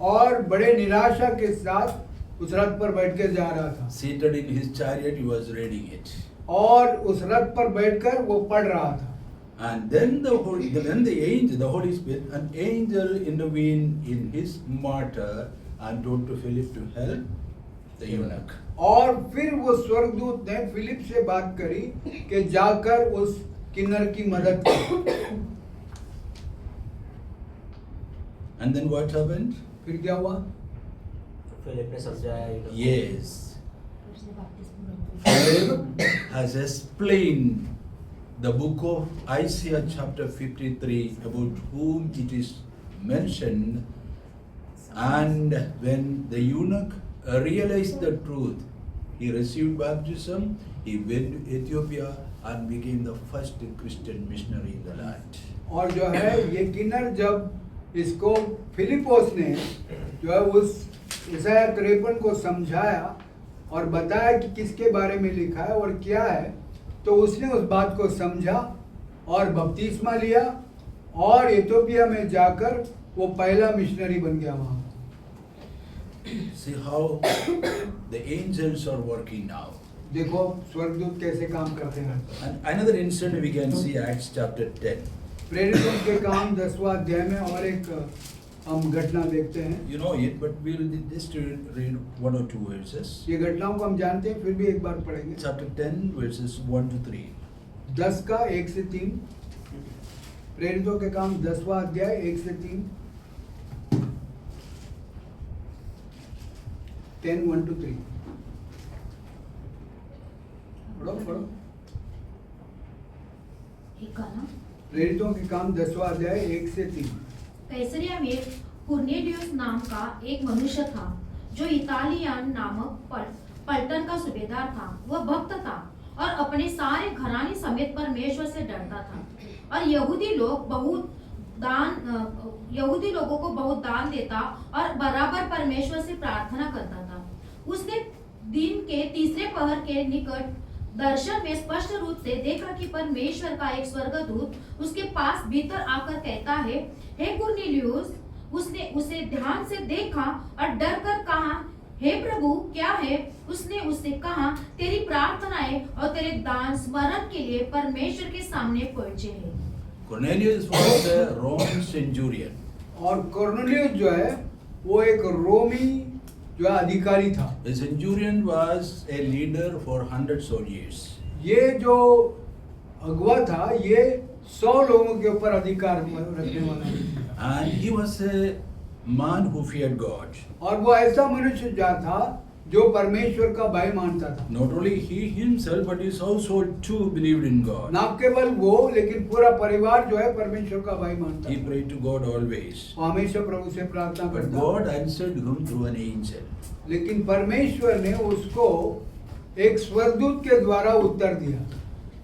और बड़े निराशा के साथ उस रथ पर बैठ के जा रहा था। Seated in his chariot, he was reading it. और उस रथ पर बैठकर वो पढ़ रहा था। And then the Holy Spirit, an angel intervened in his matter and told to Philip to help the eunuch. और फिर वो स्वर्गदूत ने फिलिप से बात करी कि जाकर उस किन्नर की मदद करो। And then what happened? फिर क्या हुआ? फिलिप ने समझाया। Yes. Philip has explained the book of Isaiah chapter 53 about whom it is mentioned, and when the eunuch realized the truth, he received baptism, he went to Ethiopia and became the first Christian missionary in the land. और जो है ये किन्नर जब इसको फिलिपोस ने जो है उस यशायाह 53 को समझाया और बताया कि किसके बारे में लिखा है और क्या है, तो उसने उस बात को समझा और बपतिस्मा लिया और इथियोपिया में जाकर वो पहला मिशनरी बन गया वहाँ। See how the angels are working now. देखो स्वर्गदूत कैसे काम करते हैं। And another incident we can see Acts chapter 10. प्रेरितों के काम 10वां अध्याय में और एक हम घटना देखते हैं। You know it, but we'll just read one or two verses. ये घटनाओं को हम जानते हैं, फिर भी एक बार पढ़ेंगे। Chapter 10 verses 1 to 3. 10 का 1 से 3। प्रेरितों के काम 10वां अध्याय 1 से 3। 10 1 to 3। पढ़ो। एक गाना। प्रेरितों के काम 10वां अध्याय 1 से 3। कैसरिया में कुर्नेलियुस नाम का एक मनुष्य था जो इतालियन नामक पलटन का सूबेदार था। वह भक्त था और अपने सारे घराने समेत परमेश्वर से डरता था और यहूदी लोगों को बहुत दान देता और बराबर परमेश्वर से प्रार्थना करता था। उसने दिन के तीसरे पहर के निकट दर्शन में स्पष्ट रूप से देखा कि परमेश्वर का एक स्वर्गदूत उसके पास भीतर आकर कहता है, हे कुर्नेलियुस। उसने उसे ध्यान से देखा और डर कर कहा, हे प्रभु क्या है? उसने उससे कहा, तेरी प्रार्थनाएं और तेरे दान स्मरण के लिए परमेश्वर के सामने पहुंचे हैं। Cornelius was a Roman centurion. और कॉर्नेलियुस जो है वो एक रोमी जो है अधिकारी था। A centurion was a leader for 100 soldiers. ये जो अगुआ था ये 100 लोगों के ऊपर अधिकार रखने वाला था। And he was a man who feared God. और वो ऐसा मनुष्य जा था जो परमेश्वर का भय मानता था। Not only he himself but his household too believed in God. ना केवल वो लेकिन पूरा परिवार जो है परमेश्वर का भय मानता He था। prayed to God always. वो हमेशा प्रभु से प्रार्थना But करता। God answered him through an angel. लेकिन परमेश्वर ने उसको एक स्वर्गदूत के द्वारा उत्तर दिया।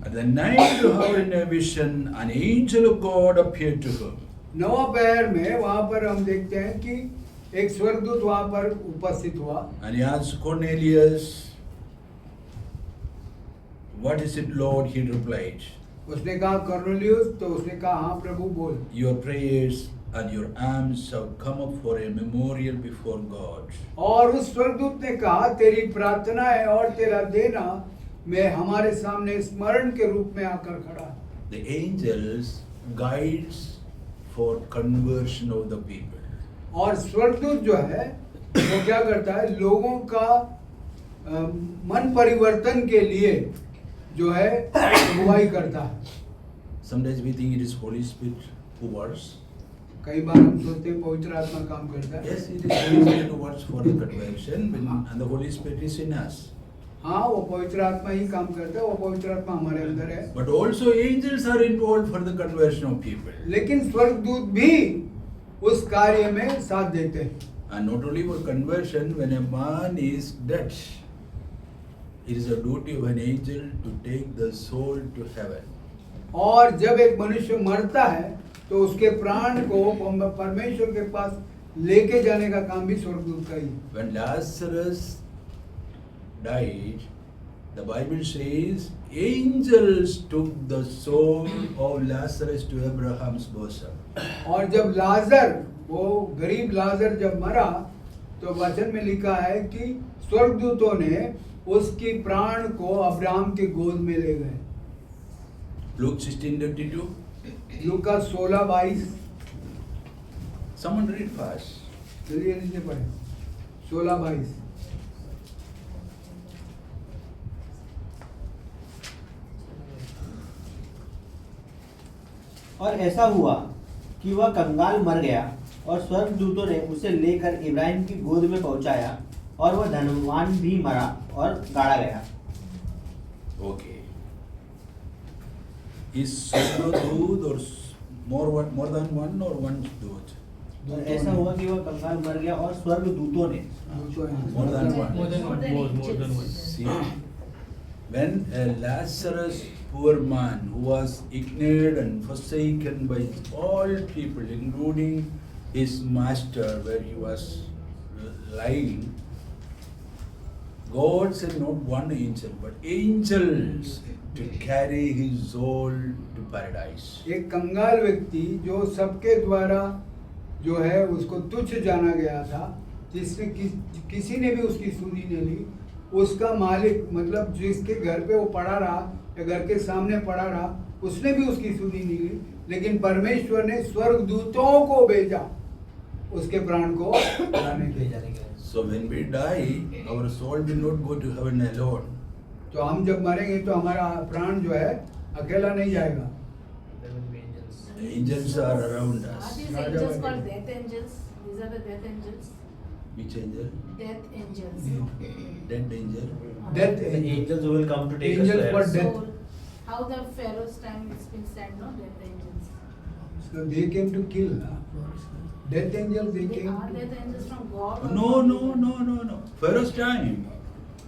At the ninth hour in a vision, an angel of God appeared to him. नवा पहर में वहां पर हम देखते हैं कि एक स्वर्गदूत वहां पर उपस्थित हुआ। And he asked Cornelius, "What is it, Lord?" He replied, उसने कहा कर्नेलियुस, तो उसने कहा हाँ प्रभु बोल। "Your prayers and your alms have come up for a memorial before God." और उस स्वर्गदूत ने कहा तेरी प्रार्थना है और तेरा देना मैं हमारे सामने स्मरण के रूप में आकर खड़ा है। The angels guides for conversion of the people. और स्वर्गदूत जो है वो क्या करता है, लोगों का मन परिवर्तन के लिए जो है अगुवाई करता है। Sometimes we think it is Holy Spirit who works. कई बार हम सोचते हैं पवित्र आत्मा काम करता है। Yes, it is Holy Spirit who works for the conversion, and the Holy Spirit is in us. हाँ, वो पवित्र आत्मा ही काम करता है, वो पवित्र आत्मा हमारे अंदर है। But also angels are involved for the conversion of people. लेकिन स्वर्गदूत भी उस कार्य में साथ देते हैं। And not only for conversion, when a man is dead, it is a duty of an angel to take the soul to heaven. और जब एक मनुष्य मरता है तो उसके प्राण को परमेश्वर के पास लेके जाने का काम भी स्वर्गदूत का ही है। When Lazarus died, the Bible says angels took the soul of Lazarus to Abraham's bosom. और जब लाजर, वो गरीब लाजर जब मरा तो वचन में लिखा है कि स्वर्गदूतों ने उसकी प्राण को अब्राहम के गोद में ले गए। Luke 16:22. लूका 16:22। Someone read fast. चलिए नीचे पढ़े 16:22। और ऐसा हुआ कि वह कंगाल मर गया और स्वर्गदूतों ने उसे लेकर इब्राहिम की गोद में पहुंचाया और वह धनवान भी मरा और गाड़ा गया। Okay. Is solo दूध or more than one or one दूध? और ऐसा हुआ कि वह कंगाल मर गया और स्वर्गदूतों ने More than one. More than one. See, when a Lazarus, poor man who was ignored and forsaken by all people, including his master where he was lying, God sent not one angel but angels to carry his soul to paradise. एक कंगाल व्यक्ति जो सबके द्वारा जो है उसको तुच्छ जाना गया था, जिसने किसी ने भी उसकी सुनी नहीं ली, उसका मालिक मतलब जिसके घर पे वो पड़ा रहा या घर के सामने पड़ा रहा, उसने भी उसकी सुनी नहीं ली, लेकिन परमेश्वर ने स्वर्गदूतों को भेजा उसके प्राण को लाने के लिए। So when we die, our soul will not go to heaven alone. तो हम जब मरेंगे तो हमारा प्राण जो है अकेला नहीं जाएगा। There will be angels. Angels are around Are us. these angels called death angels? These are the death angels. Which angel? Death angels. Dead angel. Death The angel. angels who will come to take Angels us for to death. So, how the Pharaoh's time it's been said, no? Death angels. So they came to kill. Death angels they They came are to death angels from God? or No. Pharaoh's time.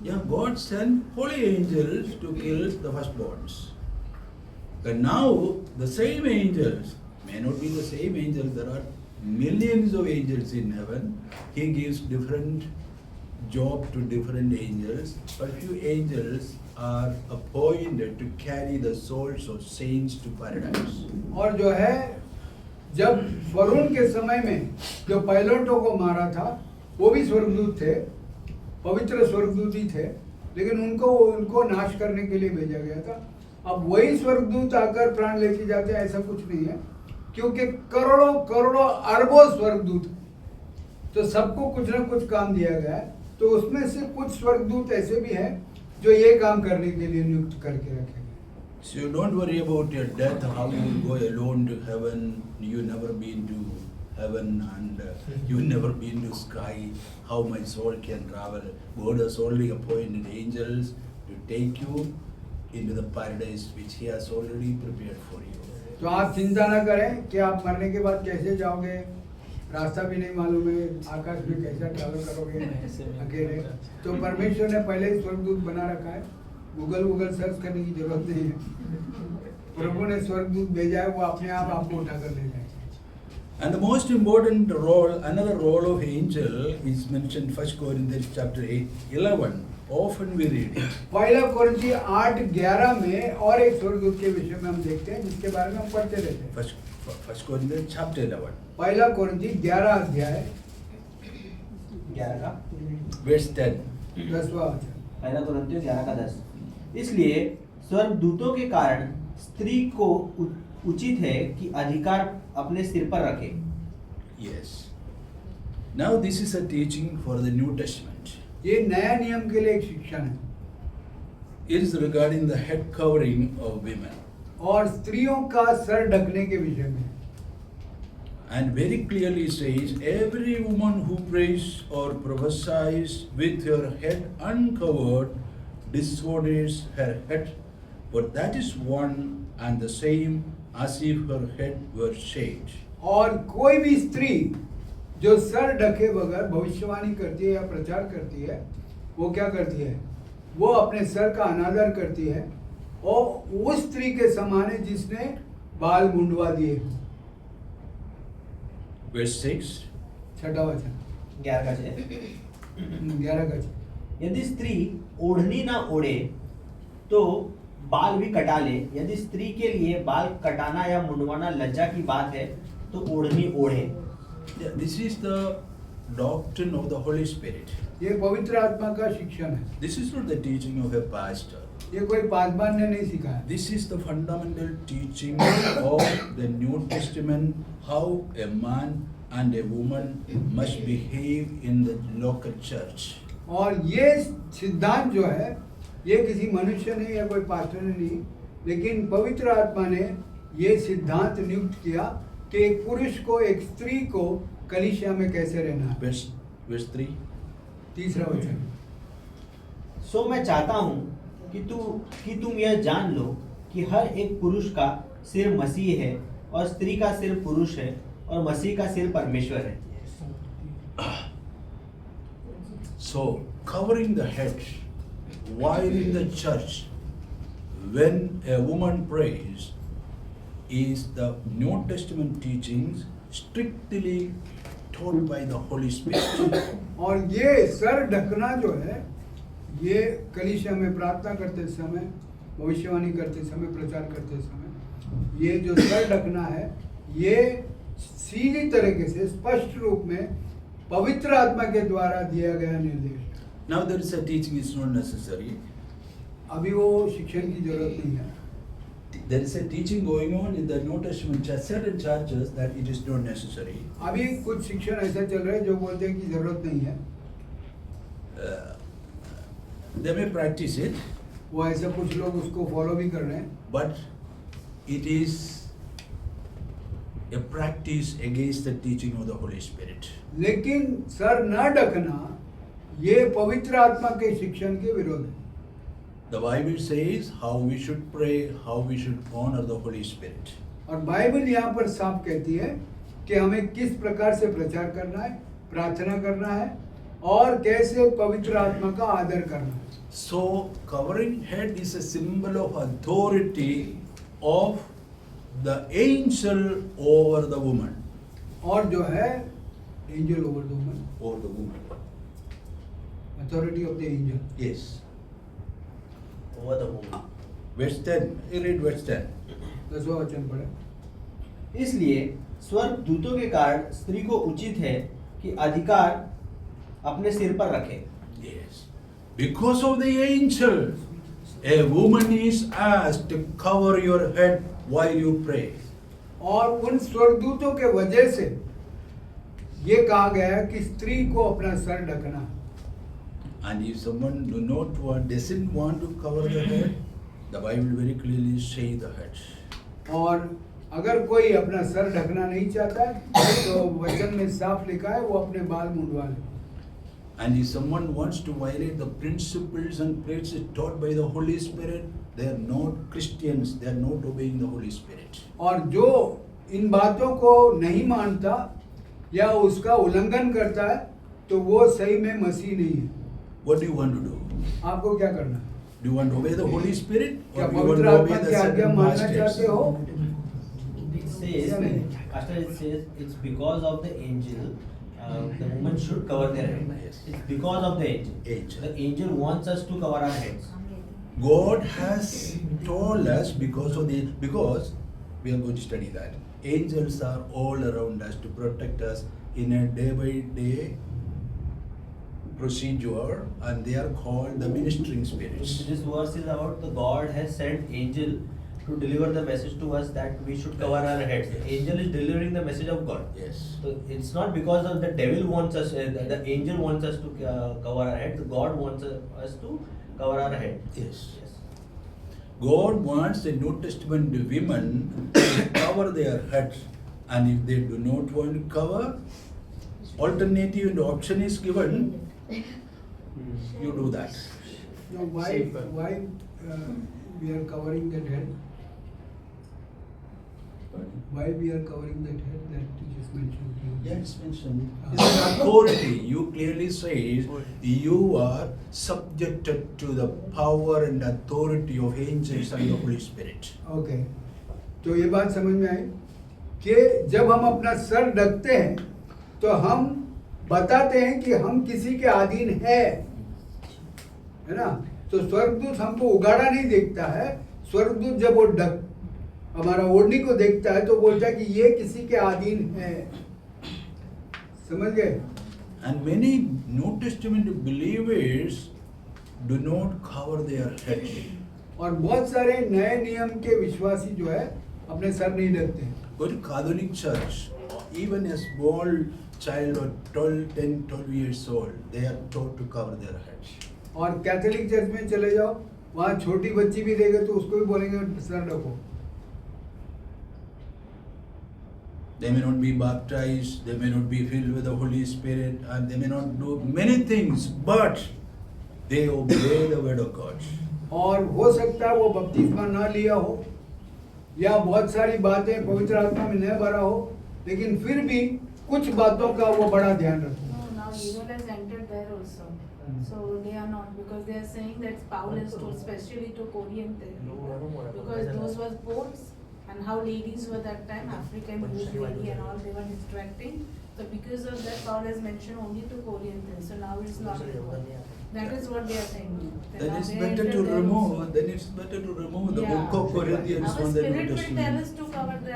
Yeah, God sent holy angels to kill the firstborns. But now the same angels, may not be the same angels, there are millions of angels in heaven. He gives different job to different angels, but few angels are appointed to carry the souls of saints to paradise. और जो है जब वरुण के समय में जो पायलटों को मारा था वो भी स्वर्गदूत थे, पवित्र स्वर्गदूत ही थे, लेकिन उनको नाश करने के लिए भेजा गया था। अब वही स्वर्गदूत आकर प्राण लेके जाते हैं ऐसा कुछ नहीं है, क्योंकि करोड़ों अरबों स्वर्गदूत तो सबको कुछ ना कुछ काम दिया गया है। तो उसमें से कुछ स्वर्गदूत ऐसे भी हैं जो ये काम करने के लिए नियुक्त करके रखे गए। So you don't worry about your death, how you will go alone to heaven. You never been to heaven and you never been to sky. How my soul can travel? God has only appointed angels to take you into the paradise which He has already prepared for you. तो आप चिंता ना करें कि आप मरने के बाद कैसे जाओगे, रास्ता भी नहीं मालूम है, आकाश में कैसे ट्रैवल करोगे अकेले। तो परमेश्वर ने पहले ही स्वर्गदूत बना रखा है, गूगल सर्च करने की जरूरत नहीं है। प्रभु ने स्वर्गदूत भेजा है, वो अपने आप आपको उठा कर ले जाएंगे। And the most important role, another role of angel is mentioned 1 Corinthians chapter 8:11. Often we read it. पहला कोरिन्थी 8:11 में और एक स्वर्गदूत के विषय में हम देखते हैं जिसके बारे में हम पढ़ते रहते हैं। 1 Corinthians chapter 11. पहला कोरिन्थी 11 अध्याय 11 का verse 10. 10वां वचन। पहला कोरिन्थियों 11 का 10। इसलिए स्वर्गदूतों के कारण स्त्री को उचित है कि अधिकार अपने सिर पर रखे। Yes. Now this is a teaching for the New Testament. ये नया नियम के लिए एक शिक्षण है It is regarding the head covering of women. और स्त्रियों का सर ढकने के विषय में। And very clearly says, every woman who prays or prophesies with her head uncovered dishonors her head, for that is one and the same as if her head were shaved. और कोई भी स्त्री जो sir ढके बगैर भविष्यवाणी करती है या प्रचार करती है, वो क्या करती है? वो अपने सर का अनादर करती है और उस स्त्री के समान है जिसने बाल मुंडवा दिए। Verse 6. छठा वचन 11 का 11 का 6। यदि स्त्री ओढ़नी ना ओढ़े तो बाल भी कटा ले। यदि स्त्री के लिए बाल कटाना या मुंडवाना लज्जा की बात है तो ओढ़नी ओढ़े। This is the doctrine of the Holy Spirit. ये पवित्र आत्मा का शिक्षण है। This is not the teaching of a pastor. ये कोई पासवान ने नहीं सिखाया। This is the fundamental teaching of the New Testament, how a man and a woman must behave in the local church. और ये सिद्धांत जो है, ये किसी मनुष्य ने या कोई पास्टर ने नहीं, लेकिन पवित्र आत्मा ने ये सिद्धांत नियुक्त किया कि एक पुरुष को एक स्त्री को कलीसिया में कैसे रहना है। Verse 3. तीसरा वचन। सो मैं चाहता हूँ कि तुम यह जान लो कि हर एक पुरुष का सिर मसीह है और स्त्री का सिर पुरुष है और मसीह का सिर परमेश्वर है। So covering the head while in the church when a woman prays is the New Testament teachings strictly taught by the Holy Spirit. और ये सर ढकना जो है, ये कलीसिया में प्रार्थना करते समय, भविष्यवाणी करते समय, प्रचार करते समय, ये जो सर ढकना है, ये सीधी तरीके से स्पष्ट रूप में पवित्र आत्मा के द्वारा दिया गया निर्देश। Now there is a teaching is not necessary. अभी वो शिक्षण की जरूरत नहीं है। There is a teaching going on in the New Testament church, certain churches that it is not necessary. अभी कुछ शिक्षण ऐसा चल रहा है जो बोलते हैं कि जरूरत नहीं है। They may practice it, वो ऐसा कुछ लोग उसको फॉलो भी कर रहे हैं, but it is a practice against the teaching of the Holy Spirit. लेकिन सर न ढकना ये पवित्र आत्मा के शिक्षण के विरोध है। The Bible says how we should pray, how we should honor the Holy Spirit. और बाइबल यहाँ पर साफ कहती है कि हमें किस प्रकार से प्रचार करना है, प्रार्थना करना है और कैसे पवित्र आत्मा का आदर करना है। So covering head is a symbol of authority of the angel over the woman. और जो है angel over the woman, Over the woman. Authority of the angel. Yes. Over the woman. Verse 10. You read verse 10. 10वां वचन पढ़े। इसलिए स्वर्गदूतों के कारण स्त्री को उचित है कि अधिकार अपने सिर पर रखे। Yes. Because of the angel, a woman is asked to cover your head while you pray. और उन स्वर्गदूतों के वजह से ये कहा गया है कि स्त्री को अपना सर ढकना। And if someone doesn't want to cover the head, the Bible very clearly say the head. और अगर कोई अपना सर ढकना नहीं चाहता है तो वचन में साफ लिखा है वो अपने बाल मुंडवा ले। And if someone wants to violate the principles and precepts taught by the Holy Spirit, they are not Christians, they are not obeying the Holy Spirit. और जो इन बातों को नहीं मानता या उसका उल्लंघन करता है तो वो सही में मसीह नहीं है। What do you want to do? आपको क्या करना है? Do you want to obey the Holy Spirit क्या or do you want पवित्र to आत्मा obey की the आज्ञा certain मानना चाहते हो? It says, Pastor, it says it's because of the angel. The woman should cover their head. Yes. It's because of the angel. Angel. The angel wants us to cover our heads. God has told us because we are going to study that. Angels are all around us to protect us in a day by day procedure, and they are called the ministering spirits. This verse is about the God has sent angel to deliver the message to us that we should cover our heads. The angel is delivering the message of God. Yes. So it's not because of the devil wants us, the angel wants us to cover our heads. God wants us to cover our head. Yes. God wants the New Testament women to cover their heads, and if they do not want to cover, alternative and option is given. You do that. Now why we are covering that head? Why we are covering that head that is mentioned here? Yeah, it's mentioned. It's an authority. You clearly say you are subjected to the power and authority of angels and the Holy Spirit. Okay. तो ये बात समझ में आई कि जब हम अपना sir ढकते हैं तो हम बताते हैं कि हम किसी के अधीन है ना। तो स्वर्गदूत हमको उगाड़ा नहीं देखता है। स्वर्गदूत जब वो हमारा ओढ़नी को देखता है तो बोलता है कि ये किसी के अधीन है। समझ गए? And many New Testament believers do not cover their head. और बहुत सारे नए नियम के विश्वासी जो है अपने सर नहीं ढकते। Go to Catholic Church, even a small child or 10-12 years old, they are taught to cover their heads. और कैथोलिक चर्च में चले जाओ, वहाँ छोटी बच्ची भी देखे तो उसको भी बोलेंगे sir ढको। They may not be baptized, they may not be filled with the Holy Spirit, and they may not do many things, but they obey the word of God. और हो सकता है वो बपतिस्मा ना लिया हो या बहुत सारी बातें पवित्र आत्मा में न भरा हो, लेकिन फिर भी कुछ बातों का वो बड़ा ध्यान रखो। No, now evil has entered there also. So they are not, because they are saying that Paul has told especially to Korean because those were ports and how ladies were that time, African lady and all, they were distracting. So because of that, Paul has mentioned only to Korean things. So now it's not required. That is what they are saying. Then it's better to remove. Then it's better to remove the book of Corinthians Our from the New spirit will tell Testament. us to cover the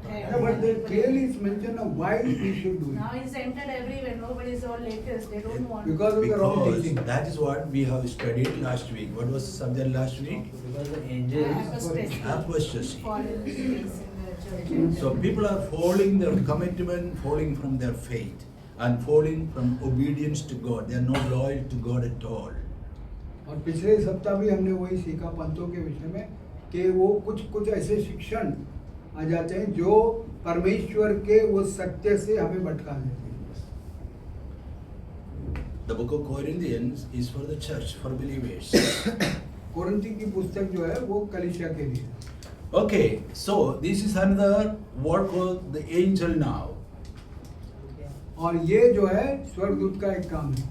head. Yeah, but there clearly is mention of why we should do Now it. it's entered everywhere. Nobody is all latest. They don't want. Because of the wrong Because teaching. that is what we have studied last week. What was the subject last week? Because the angels, Apostasy. Apostasy. Fallen in the church. So people are falling their commitment, falling from their faith, and falling from obedience to God. They are not loyal to God at all. और पिछले सप्ताह भी हमने वही सीखा पंथों के विषय में कि वो कुछ ऐसे शिक्षण आ जाते हैं जो परमेश्वर के वो सत्य से हमें भटका देते हैं। The book of Corinthians is for the church, for believers. कोरिन्थी की पुस्तक जो है वो कलीसिया के लिए। Okay, so this is another work of the angel now. और ये जो है स्वर्गदूत का एक काम है।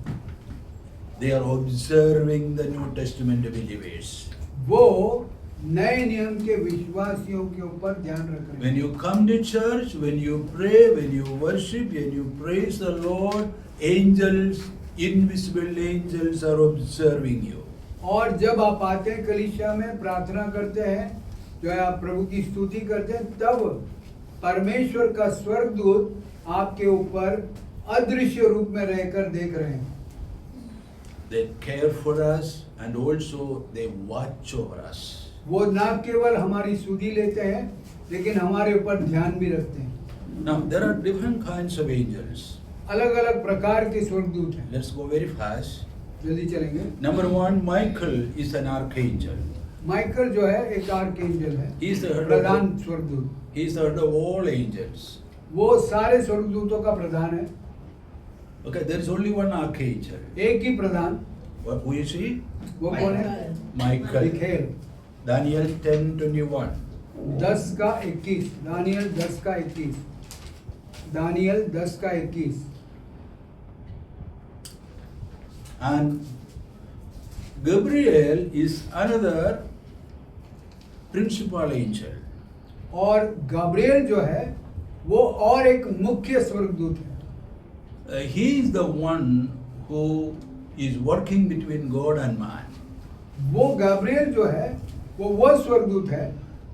They are observing the New Testament believers. वो नए नियम के विश्वासियों के ऊपर ध्यान रख रहे हैं। When you come to church, when you pray, when you worship, when you praise the Lord, angels, invisible angels are observing you. और जब आप आते हैं कलीसिया में प्रार्थना करते हैं, जो है आप प्रभु की स्तुति करते हैं, तब परमेश्वर का स्वर्गदूत आपके ऊपर अदृश्य रूप में रहकर देख रहे हैं। They care for us and also they watch over us. वो ना केवल हमारी सुधि लेते हैं, लेकिन हमारे ऊपर ध्यान भी रखते हैं। Now there are different kinds of angels. अलग अलग प्रकार के स्वर्गदूत हैं। Let's go very fast. जल्दी चलेंगे। Number one, Michael is an archangel. Michael जो है एक आर्कएंजल है, He is the head Pradhan of, स्वर्गदूत। he is the head of all angels. वो सारे स्वर्गदूतों का प्रधान है। Okay, there is only one archangel. एक ही प्रधान, Who is he? वो कौन है? Michael. मिखाएल। Daniel 10:21. 10 का 21, दानियल 10 का 21, दानियल 10 का 21। And Gabriel is another principal angel. और गब्रिएल जो है वो और एक मुख्य स्वर्गदूत है। He is the one who is working between God and man. वो गब्रिएल जो है वो स्वर्गदूत है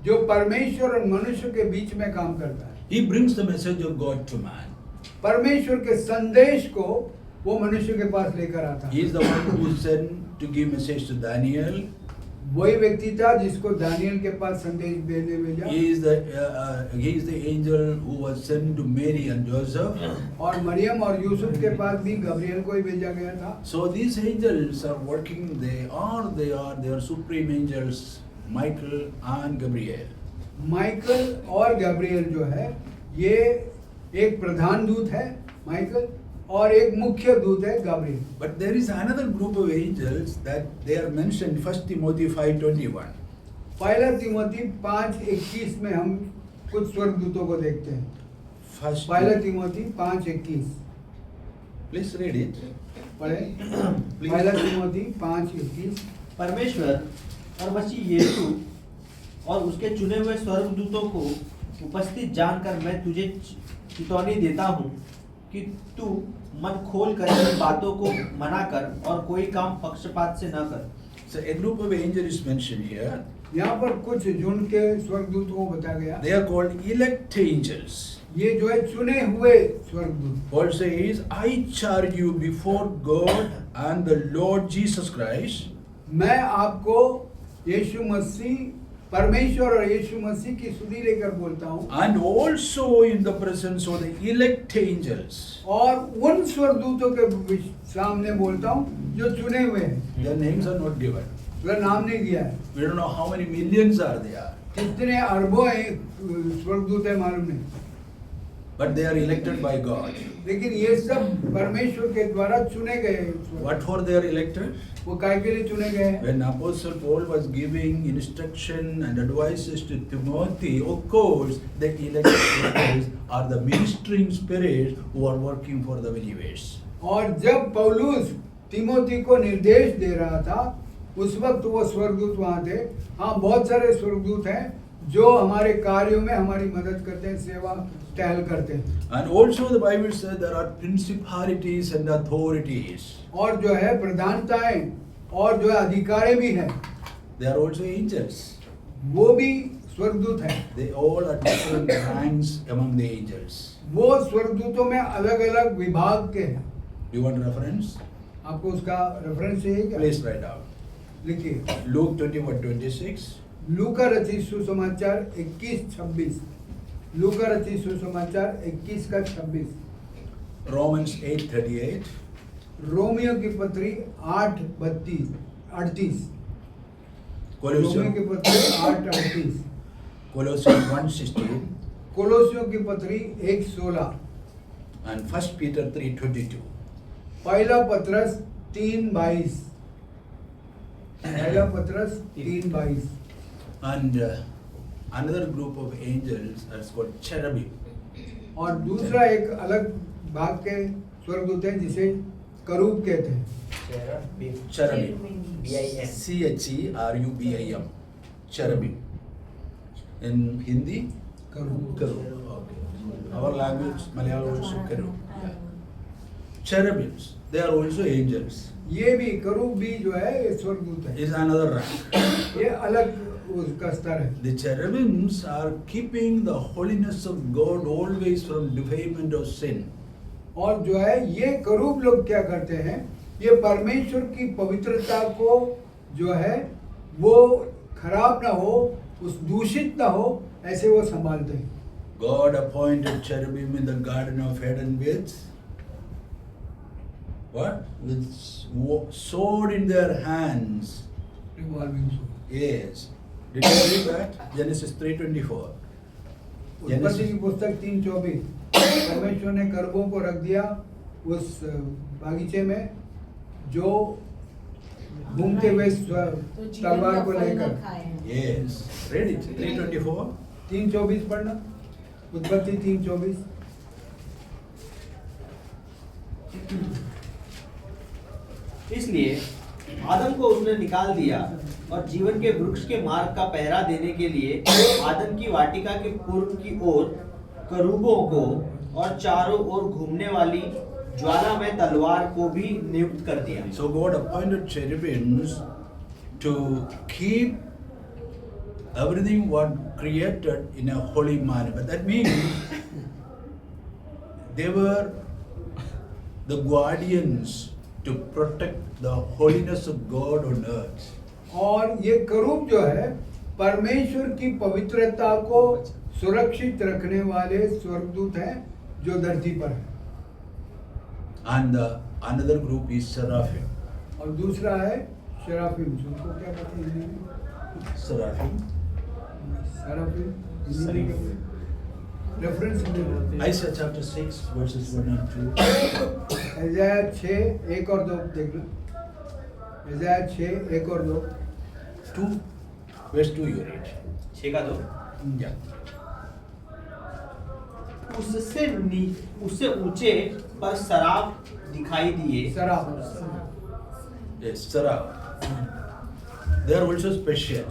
जो परमेश्वर और मनुष्य के बीच में काम करता है। He brings the message of God to man. परमेश्वर के संदेश को वो मनुष्य के पास लेकर आता He है। is the one who is sent to give message to Daniel. वही व्यक्ति था जिसको दानियल के पास संदेश देने भेजा। He is the angel who was sent to Mary and Joseph. और मरियम और यूसुफ के पास भी गब्रिएल को ही भेजा गया था। So these angels are working. They are supreme angels, Michael and Gabriel. Michael और गब्रिएल जो है ये एक प्रधान दूत है माइकल, और एक मुख्य दूत है Gabriel. But there is another group of angels that they are mentioned 1 Timothy 5:21. पहला तिमोथी 5:21 में हम कुछ स्वर्गदूतों को देखते हैं। पहला तिमोथी 5:21 Please read it. पढ़े। Please. पहला तिमोथी 5:21। परमेश्वर और मसीह यीशु और उसके चुने हुए स्वर्गदूतों को उपस्थित जानकर मैं तुझे चेतावनी देता हूँ कि तू मन खोल कर इन बातों को मना कर और कोई काम पक्षपात से न कर। So a group of angels is mentioned here. यहाँ पर कुछ झुंड के स्वर्गदूतों को बताया गया। They are called elect angels. ये जो है चुने हुए स्वर्गदूत। Paul says, I charge you before God and the Lord Jesus Christ. मैं आपको यीशु मसीह, परमेश्वर और यीशु मसीह की स्तुति लेकर बोलता हूँ। And also in the presence of the elect angels. और उन स्वर्गदूतों के सामने बोलता हूँ जो चुने हुए हैं। Their names are not given. उनका नाम नहीं दिया है। We don't know how many millions are there. कितने अरबों स्वर्गदूत है मालूम नहीं। But they are elected by God. लेकिन ये सब परमेश्वर के द्वारा चुने गए। What for they are elected? वो काय के लिए चुने गए हैं? When Apostle Paul was giving instruction and advices to Timothy, of course, the elected spirits are the ministering spirits who are working for the believers. और जब पौलुस तिमोथी को निर्देश दे रहा था उस वक्त वो स्वर्गदूत वहाँ थे। हाँ, बहुत सारे स्वर्गदूत हैं जो हमारे कार्यों में हमारी मदद करते हैं, सेवा टहल करते हैं। And also the Bible says there are principalities and authorities. और जो है प्रधानताएं और जो है अधिकारी भी हैं। They are also angels. वो भी स्वर्गदूत हैं। They all are different ranks among the angels. वो स्वर्गदूतों में अलग अलग विभाग के हैं। Do you want reference? आपको उसका रेफरेंस चाहिए क्या? Please write out. लिखिए। Luke 21:26. लूका रचित सुसमाचार 21:26। लूका रचित सुसमाचार 21 का 26। Romans 8:38. रोमियो की पत्री 8:38। रोमियो की पत्री 8:38। Colossians 1:16. कोलोसियों की पत्री 1:16। And 1 Peter 3:22. पहला पत्रस 3:22। पहला पत्रस 3:22। And another group of angels is called cherubim. और दूसरा एक अलग भाग के स्वर्गदूत हैं जिसे करूब कहते हैं। Cherubim. BIM. CHERUBIM. Cherubim. In Hindi? करूब। Karub. Okay. Our language, Malayalam also Karub. Cherubims. They are also angels. ये भी करूब भी जो है ये स्वर्गदूत है। Is another rank. ये अलग उसका स्तर है। The cherubims are keeping the holiness of God always from defilement of sin. और जो है ये करूब लोग क्या करते हैं, ये परमेश्वर की पवित्रता को जो है वो खराब ना हो, उस दूषित ना हो, ऐसे वो संभालते हैं। God appointed cherubim in the Garden of Eden with what? With sword in their hands. Revolving sword. Yes. Did you read that? Genesis 3:24. उत्पत्ति की पुस्तक 3:24। परमेश्वर ने कर्बों को रख दिया उस बागीचे में जो घूमते हुए तलवार को लेकर। Yes. Read it. 3:24. 3:24 पढ़ना। उत्पत्ति 3:24। इसलिए आदम को उसने निकाल दिया और जीवन के वृक्ष के मार्ग का पहरा देने के लिए आदम की वाटिका के पूर्व की ओर करूबों को और चारों ओर घूमने वाली ज्वालामय तलवार को भी नियुक्त कर दिया। So God appointed cherubims to keep everything what created in a holy manner. But that means they were the guardians to protect the holiness of God on earth. और ये करूब जो है परमेश्वर की पवित्रता को सुरक्षित रखने वाले स्वर्गदूत हैं जो धरती पर है। And another group is seraphim. और दूसरा है शेराफिम, जिनको क्या कहते हैं हिंदी में? Seraphim. शेराफिम हिंदी में reference Isaiah chapter 6 verses 1 and 2. इज़ाया 6 1 और 2 देखना। इज़ाया 6 1 और 2। 2 verse 2 you read. 6 का 2। Yeah. उससे ऊंचे पर सराफ दिखाई दिए। Saraf. Yes, seraph. They are also special.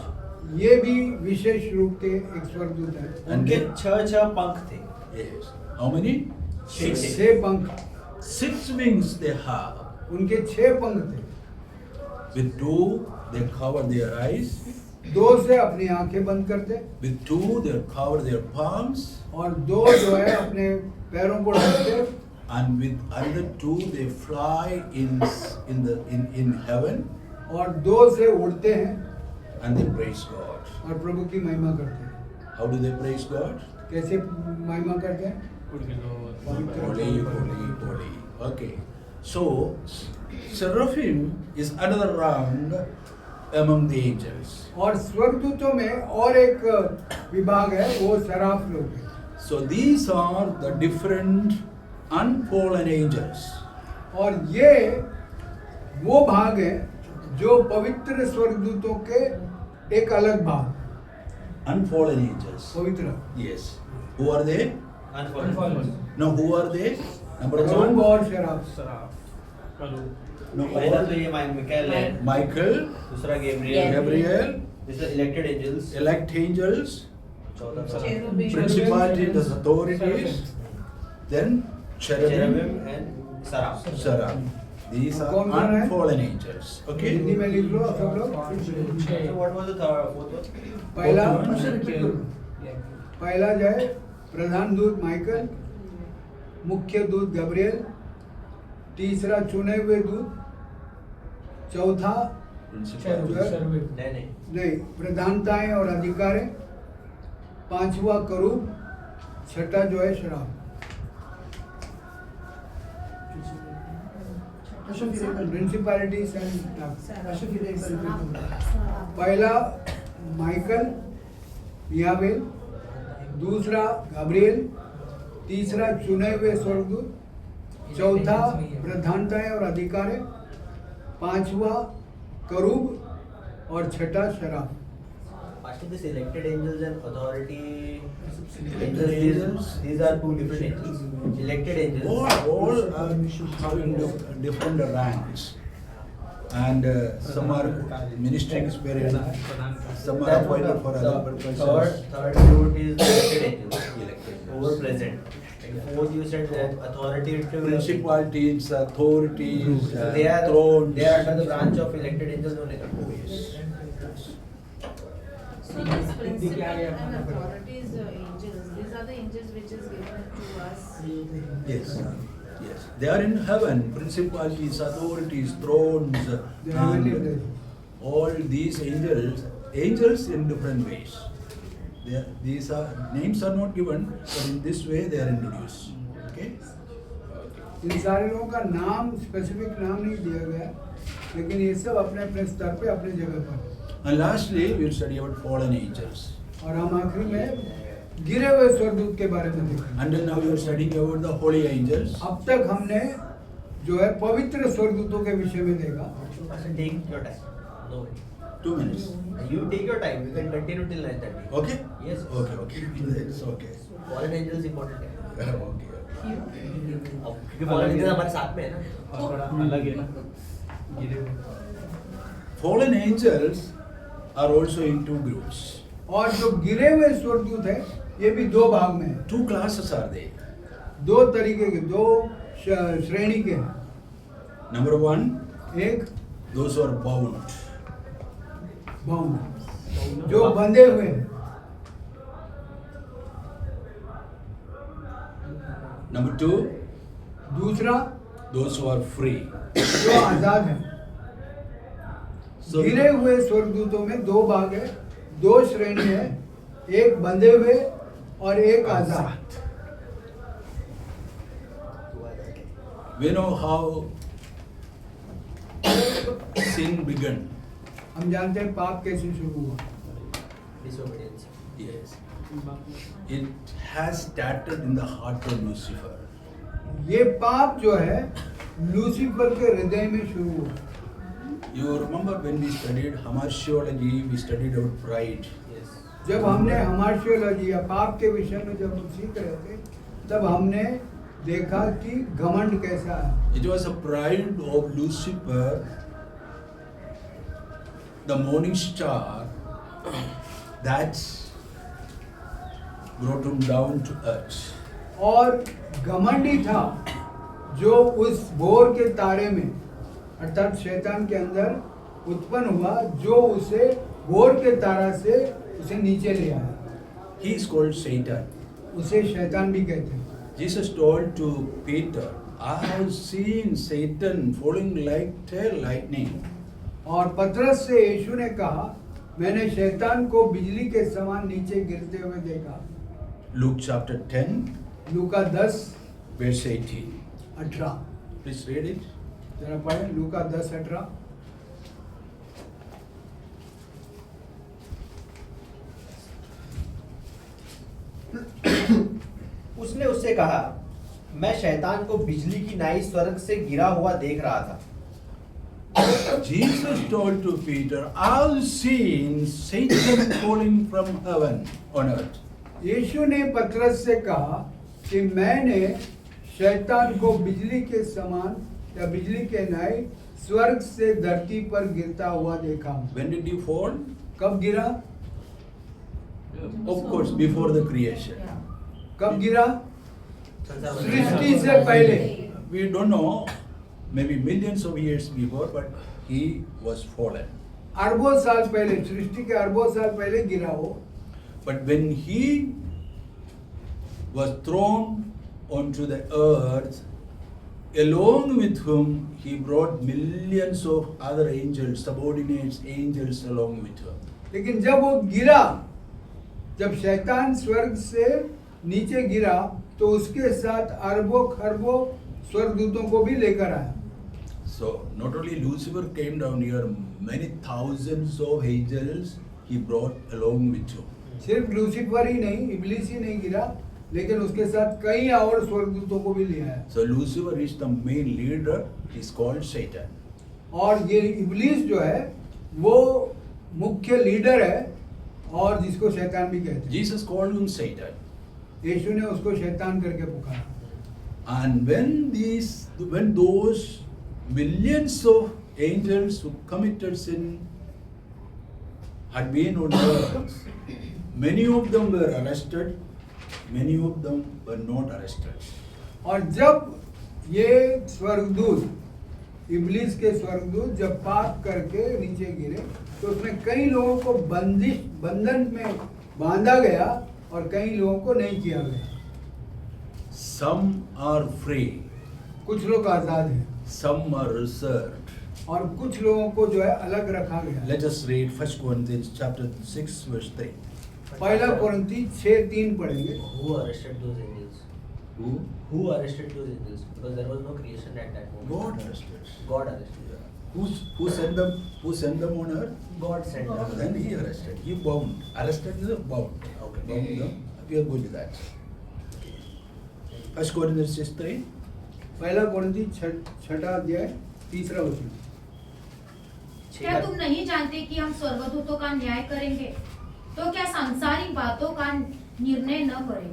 ये भी विशेष रूप के एक स्वर्गदूत हैं। उनके 6 पंख थे। Yes. How many? 6 पंख। 6 wings they have. उनके 6 पंख थे। With 2 they cover their eyes. 2 से अपनी आंखें बंद करते। With 2 they cover their palms. और 2 जो है अपने पैरों को ढकते। And with another 2 they fly in heaven. और 2 से उड़ते हैं। And they praise God. और प्रभु की महिमा करते हैं। How do they praise God? कैसे महिमा करते हैं? Holy, holy, holy. Okay. So seraphim is another rank among the angels. और स्वर्गदूतों में और एक विभाग है, वो सराफ लोग हैं। So these are the different unfallen angels. और ये वो भाग है जो पवित्र स्वर्गदूतों के एक अलग भाग। Unfallen angels. पवित्र। Yes. Who are they? Unfallen. No, who are they? Number करूब 1. और शराफ। No, पहला तो ये मिकाएल है। Michael. दूसरा Gabriel. Gabriel. These are elected angels. Elect angels. चौथा Principalities, authorities. Then cherubim. cherubim and seraph. Seraph. These are कौन कौन है? unfallen angels. Okay. हिंदी में लिख लो सब लोग। So what was the fourth one? पहला जो है प्रधान दूत माइकल, मुख्य दूत गब्रिएल, तीसरा चुने हुए दूत, चौथा Principalities. नहीं प्रधानताएं और अधिकार, पांचवा करूब, छठा जो है शराब। प्रिंसिपैलिटीज एंड पहला माइकल मियाबेल, दूसरा गब्रिएल, तीसरा चुने हुए स्वर्गदूत, चौथा प्रधानताएं और अधिकार, पांचवा करूब और छठा शराब। After this elected angels and authority angels, these are two different angels. Elected angels. All are having different ranks, and some are ministering spirit, some are appointed for other purposes. Third fruit is elected angels, over present. And fourth you said that authority. Principalities, authorities, They are thrones. they are under the branch of elected angels only. So these principal and authorities angels, these are the angels which is given to us. Yes, yes. They are in heaven. Principalities, authorities, thrones, and all these angels in different ways. These are names are not given, but in this way they are introduced. Okay. Okay. इन सारे लोगों का नाम, specific नाम नहीं दिया गया, लेकिन ये सब अपने अपने स्तर पे अपने जगह पर। And lastly, we'll study about fallen angels. और हम आखिरी में गिरे हुए स्वर्गदूत के बारे में देखेंगे। Until now, we are studying about the holy angels. अब तक हमने जो है पवित्र स्वर्गदूतों के विषय में देखा। Take your time. No way. 2 minutes. You take your time. You can continue till 9:30. Okay? Yes. Okay. It's okay. Fallen angels important है। Okay. क्योंकि fallen angels हमारे साथ में है ना। थोड़ा अलग है ना। Fallen angels are also in 2 groups. और जो गिरे हुए स्वर्गदूत है, ये भी 2 भाग में है। 2 classes are there. 2 तरीके के, 2 श्रेणी के हैं। Number 1, एक those who are bound. जो बंधे हुए हैं। Number 2, दूसरा those who are free. जो आजाद है। So, गिरे हुए स्वर्गदूतों में 2 भाग है, 2 श्रेणी है, एक बंधे हुए और एक आजाद। we know how sin began. हम जानते हैं पाप कैसे शुरू हुआ। Disobedience. Yes. It has started in the heart of Lucifer. ये पाप जो है लूसीफर के हृदय में शुरू हुआ। You remember when we studied hamartiology, we studied about pride. Yes. जब हमने हामार्शियोलॉजी या पाप के विषय में जब हम सीख रहे थे, तब हमने देखा कि घमंड कैसा है। It was a pride of Lucifer, the morning star, that brought him down to earth. और घमंडी था जो उस भोर के तारे में, अर्थात शैतान के अंदर उत्पन्न हुआ, जो उसे भोर के तारा से उसे नीचे ले आया। He is called Satan. उसे शैतान भी कहते हैं। Jesus told to Peter, I have seen Satan falling like tail lightning. और पतरस से यीशु ने कहा, मैंने शैतान को बिजली के समान नीचे गिरते हुए देखा। Luke chapter 10, Luka 10 verse 18. 18। Please read it. जरा पढ़ें, लूका 10:18। उसने उससे कहा, मैं शैतान को बिजली की नाई स्वर्ग से गिरा हुआ देख रहा था। Jesus told to Peter, I've seen Satan falling from heaven on earth. यीशु ने पतरस से कहा कि मैंने शैतान को बिजली के समान या बिजली के नाई स्वर्ग से धरती पर गिरता हुआ देखा। When did he fall? कब गिरा? Of course, before the creation. कब गिरा? सृष्टि से पहले। We don't know, maybe millions of years before, but he was fallen. अरबों साल पहले, सृष्टि के अरबों साल पहले गिरा वो। But when he was thrown onto the earth, along with whom he brought millions of other angels, subordinate angels along with him. लेकिन जब वो गिरा, जब शैतान स्वर्ग से नीचे गिरा, तो उसके साथ अरबों खरबों स्वर्गदूतों को भी लेकर आया। So not only Lucifer came down here, many thousands of angels he brought along with him. सिर्फ लूसीफर ही नहीं, इब्लीस ही नहीं गिरा, लेकिन उसके साथ कई और स्वर्गदूतों को भी ले आया। So Lucifer is the main leader. He's called Satan. और ये इब्लीस जो है वो मुख्य लीडर है और जिसको शैतान भी कहते हैं। Jesus called him Satan. यीशु ने उसको शैतान करके पुकारा। And when those millions of angels who committed sin had been on earth, many of them were arrested, many of them were not arrested. और जब ये स्वर्गदूत, इब्लीस के स्वर्गदूत जब पाप करके नीचे गिरे, तो उसमें कई लोगों को बंधन में बांधा गया और कई लोगों को नहीं किया गया। Some are free, कुछ लोग आजाद हैं some are reserved. और कुछ लोगों को जो है अलग रखा गया। Let us read 1 Corinthians chapter 6 verse 3. पहला कोरिन्थी 6:3 पढ़ेंगे। Who arrested those angels? Who arrested those angels? Because there was no creation at that moment. God arrested. God arrested. Who sent them? Who sent them on earth? God sent them. Then he arrested. He bound. Arrested is bound. Okay. Bound them. We are going to that. 1 Corinthians 6:3. पहला कोरिन्थी छठा अध्याय तीसरा वचन। क्या तुम नहीं जानते कि हम स्वर्गदूतों का न्याय करेंगे? तो क्या सांसारिक बातों का निर्णय न करें?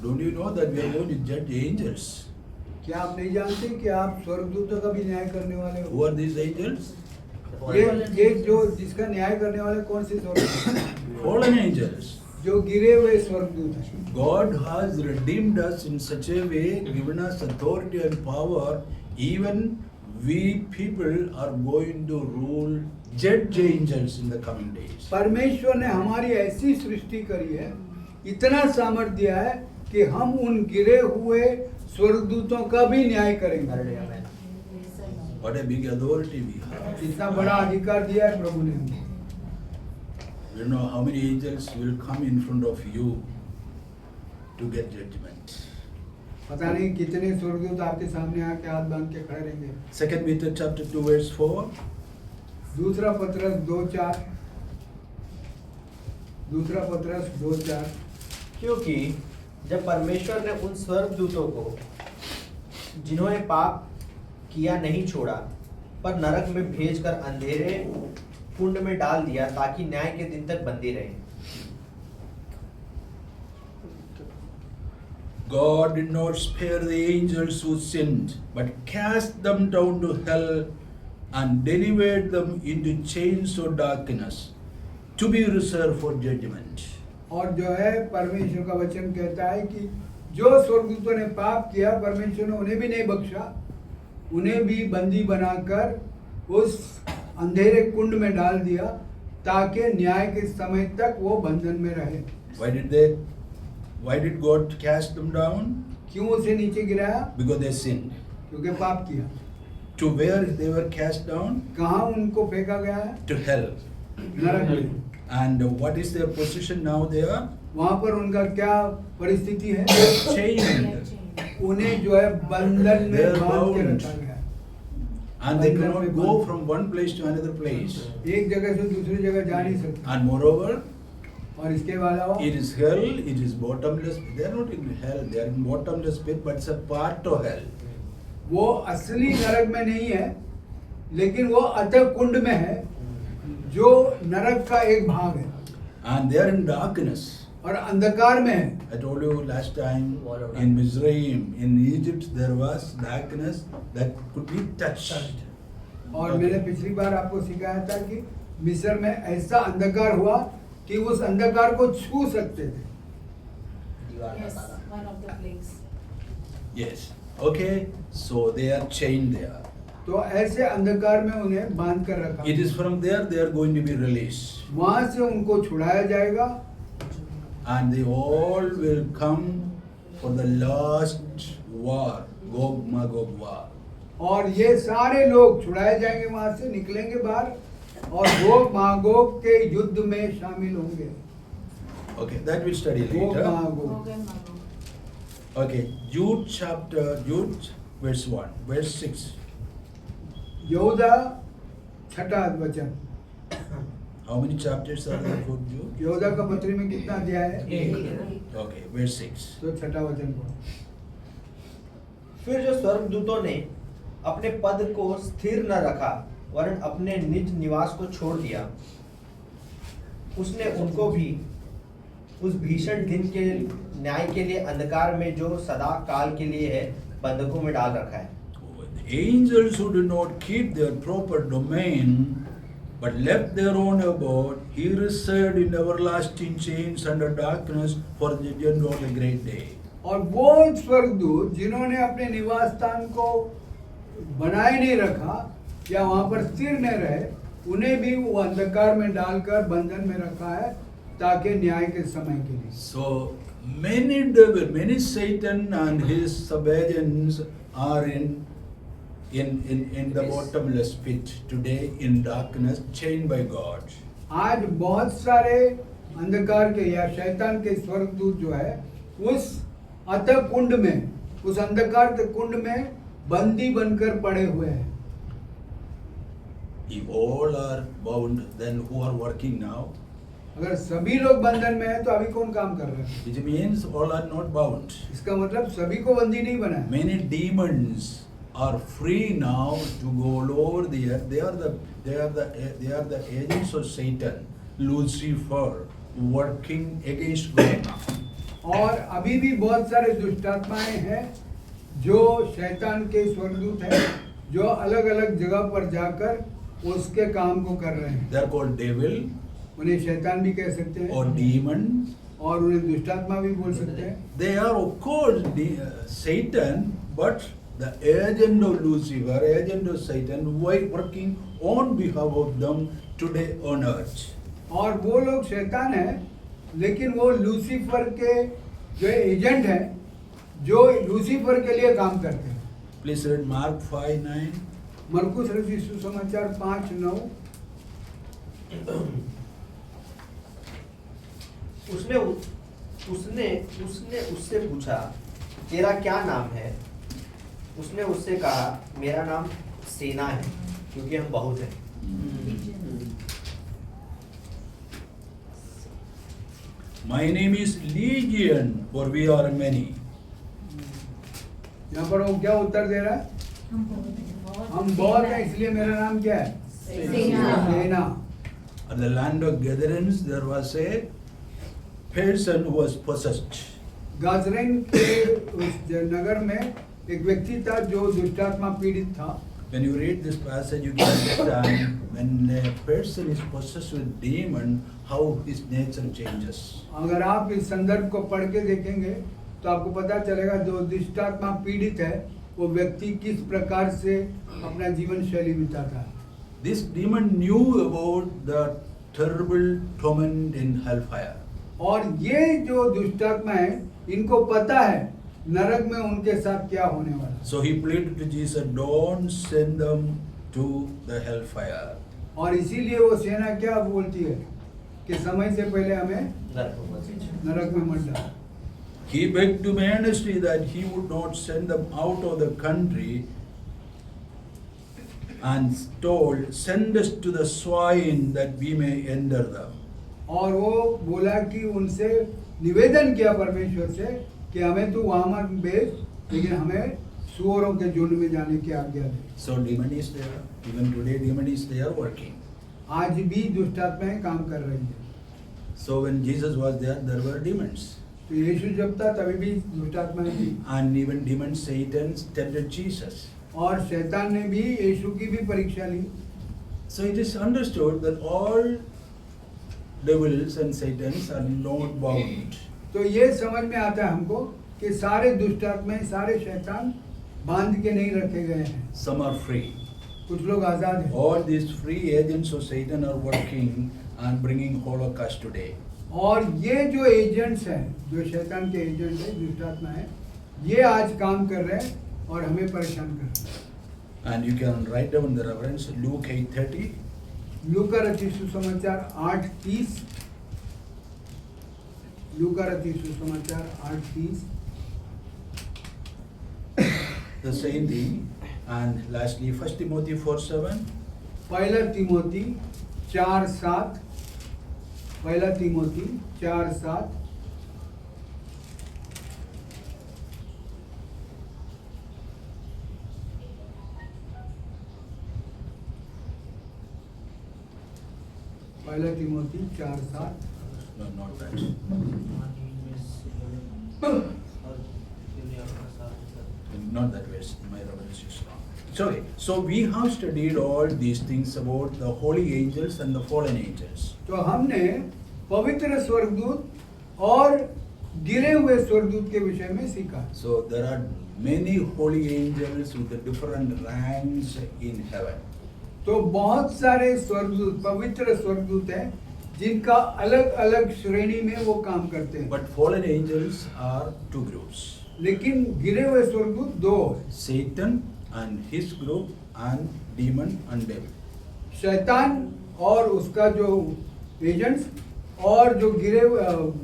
Don't you know that we are going to judge angels? क्या आप नहीं जानते कि आप स्वर्गदूतों का भी न्याय करने वाले हो? Who are these angels? ये जो जिसका न्याय करने वाले कौन से स्वर्गदूत? Fallen angels. जो गिरे हुए स्वर्गदूत हैं। God has redeemed us in such a way, given us authority and power. Even we people are going to rule, judge angels in the coming days. परमेश्वर ने हमारी ऐसी सृष्टि करी है, इतना सामर्थ्य दिया है कि हम उन गिरे हुए स्वर्गदूतों का भी न्याय करेंगे। What a big authority we have. इतना बड़ा अधिकार दिया है प्रभु ने हमें। You know how many angels will come in front of you to get judgment. पता नहीं कितने स्वर्गदूत आपके सामने आके हाथ बांध के खड़े रहेंगे। 2 Peter chapter 2 verse 4. दूसरा पत्रस 2:4। दूसरा पत्रस 2:4। क्योंकि जब परमेश्वर ने उन स्वर्गदूतों को जिन्होंने पाप किया नहीं छोड़ा पर नरक में भेजकर अंधेरे कुंड में डाल दिया ताकि न्याय के दिन तक बंदी रहे। God did not spare the angels who sinned, but cast them down to hell and delivered them into chains of darkness to be reserved for judgment. और जो है परमेश्वर का वचन कहता है कि जो स्वर्गदूतों ने पाप किया परमेश्वर ने उन्हें भी नहीं बख्शा, उन्हें भी बंदी बनाकर उस अंधेरे कुंड में डाल दिया ताकि न्याय के समय तक वो बंधन में रहे। Why did God cast them down? क्यों उसे नीचे गिराया? Because they sinned. क्योंकि पाप किया। To where they were cast down? कहाँ उनको फेंका गया है? To hell. नरक में। And what is their position now there? वहाँ पर उनका क्या परिस्थिति है? Chained. उन्हें जो है बंधन में They're बांध के bound. रखा गया। And they cannot go from one place to another place. एक जगह से दूसरी जगह जा नहीं सकते। And moreover, और इसके अलावा it is hell, it is bottomless. They are not in hell, they are in bottomless pit, but it's a part of hell. वो असली नरक में नहीं है, लेकिन वो अतः कुंड में है, जो नरक का एक भाग है। And they are in darkness. और अंधकार में है। I told you last time in Mizraim, in Egypt, there was darkness that could be touched. और मैंने पिछली बार आपको सिखाया था कि मिस्र में ऐसा अंधकार हुआ कि उस अंधकार को छू सकते थे। Yes, one of the plagues. Yes. Okay. So they are chained there. तो ऐसे अंधकार में उन्हें बांध कर रखा। It is from there they are going to be released. वहाँ से उनको छुड़ाया जाएगा। And they all will come for the last war, Gog Magog war. और ये सारे लोग छुड़ाए जाएंगे, वहाँ से निकलेंगे बाहर और गोग मागोग के युद्ध में शामिल होंगे। Okay, that we'll study Gog later. Magog. Okay, Jude verse 1, verse 6. यहूदा छठा वचन। How many chapters are there for Jude? यहूदा का पत्री में कितना अध्याय है? Okay, verse 6. तो छठा वचन को। फिर जो स्वर्गदूतों ने अपने पद को स्थिर न रखा वरन अपने निज निवास को छोड़ दिया, उसने उनको भी उस भीषण दिन के न्याय के लिए अंधकार में जो सदा काल के लिए है बंधकों में डाल रखा है। The angels who did not keep their proper domain but left their own abode, he reserved in everlasting chains under darkness for the judgment of the great day. और वो स्वर्गदूत जिन्होंने अपने निवास स्थान को बनाए नहीं रखा या वहाँ पर स्थिर नहीं रहे, उन्हें भी वो अंधकार में डालकर बंधन में रखा है ताकि न्याय के समय के लिए। So many Satan and his subagents are in the bottomless pit today, in darkness, chained by God. आज बहुत सारे अंधकार के या शैतान के स्वर्गदूत जो है उस अतः कुंड में, उस अंधकार के कुंड में बंदी बनकर पड़े हुए हैं। If all are bound, then who are working now? अगर सभी लोग बंधन में हैं तो अभी कौन काम कर रहे हैं? Which means all are not bound. इसका मतलब सभी को बंदी नहीं बनाया। Many demons are free now to go all over the earth. They are the agents of Satan, Lucifer, working against God now. और अभी भी बहुत सारे दुष्टात्माएं हैं जो शैतान के स्वर्गदूत हैं, जो अलग अलग जगह पर जाकर उसके काम को कर रहे हैं। They are called devil उन्हें शैतान भी कह सकते हैं or demon. और उन्हें दुष्टात्मा भी बोल सकते हैं। They are of course Satan, but the agent of Lucifer, agent of Satan, working on behalf of them today on earth. और वो लोग शैतान हैं, लेकिन वो लूसीफर के जो एजेंट हैं, जो लूसीफर के लिए काम करते हैं। Please read Mark 5:9. मरकुस रचित सुसमाचार 5:9। उसने उससे पूछा, तेरा क्या नाम है? उसने उससे कहा, मेरा नाम सेना है, क्योंकि हम बहुत हैं। My name is Legion, for we are many. यहाँ पर वो क्या उत्तर दे रहा है? हम बहुत हैं, इसलिए मेरा नाम क्या है? सेना। At the land of Gadarenes, there was a person who was possessed. गाजरेन के उस नगर में एक व्यक्ति था जो दुष्टात्मा पीड़ित था। When you read this passage, you can understand when a person is possessed with demon, how his nature changes. अगर आप इस संदर्भ को पढ़ के देखेंगे तो आपको पता चलेगा जो दुष्टात्मा पीड़ित है वो व्यक्ति किस प्रकार से अपना जीवन शैली बिताता है। This demon knew about the terrible torment in hellfire. और ये जो दुष्टात्मा है इनको पता है नरक में उनके साथ क्या होने वाला। So he pleaded to Jesus, don't send them to the hellfire. और इसीलिए वो सेना क्या बोलती है कि समय से पहले हमें नरक में मत डालो। He begged to earnestly that he would not send them out of the country, and told, send us to the swine that we may enter them. और वो बोला कि उनसे निवेदन किया परमेश्वर से कि हमें तू वहां मत भेज, लेकिन हमें सुअरों के झुंड में जाने की आज्ञा दे। So demon is there. Even today demon is there working. आज भी दुष्टात्माएं काम कर रही है। So when Jesus was there, there were demons. तो यीशु जब था तभी भी दुष्टात्माएं थी। And even demon Satan tempted Jesus. और शैतान ने भी यीशु की भी परीक्षा ली। So it is understood that all devils and Satans are not bound. तो ये समझ में आता है हमको कि सारे दुष्टात्माएं, सारे शैतान बांध के नहीं रखे गए हैं। Some are free. कुछ लोग आजाद हैं। All these free agents of Satan are working and bringing Holocaust today. और ये जो एजेंट्स हैं, जो शैतान के एजेंट हैं, दुष्टात्मा हैं, ये आज काम कर रहे हैं और हमें परेशान कर रहे हैं। And you can write down the reference Luke 8:30. लूका रचित सुसमाचार 8:30। लूका रचित सुसमाचार 8:30। The same thing. And lastly, 1 Timothy 4:7. पहला तिमोथी 4:7। पहला तिमोथी 4:7। पहला Timothy 4:7। No, not that. Not that way. My reference is wrong. Sorry. So we have studied all these things about the holy angels and the fallen angels. तो हमने पवित्र स्वर्गदूत और गिरे हुए स्वर्गदूत के विषय में सीखा। So there are many holy angels with the different ranks in heaven. तो बहुत सारे स्वर्गदूत, पवित्र स्वर्गदूत हैं जिनका अलग अलग श्रेणी में वो काम करते हैं। But fallen angels are two groups. लेकिन गिरे हुए स्वर्गदूत दो, Satan and his group and demon and devil. शैतान और उसका जो एजेंट्स और जो गिरे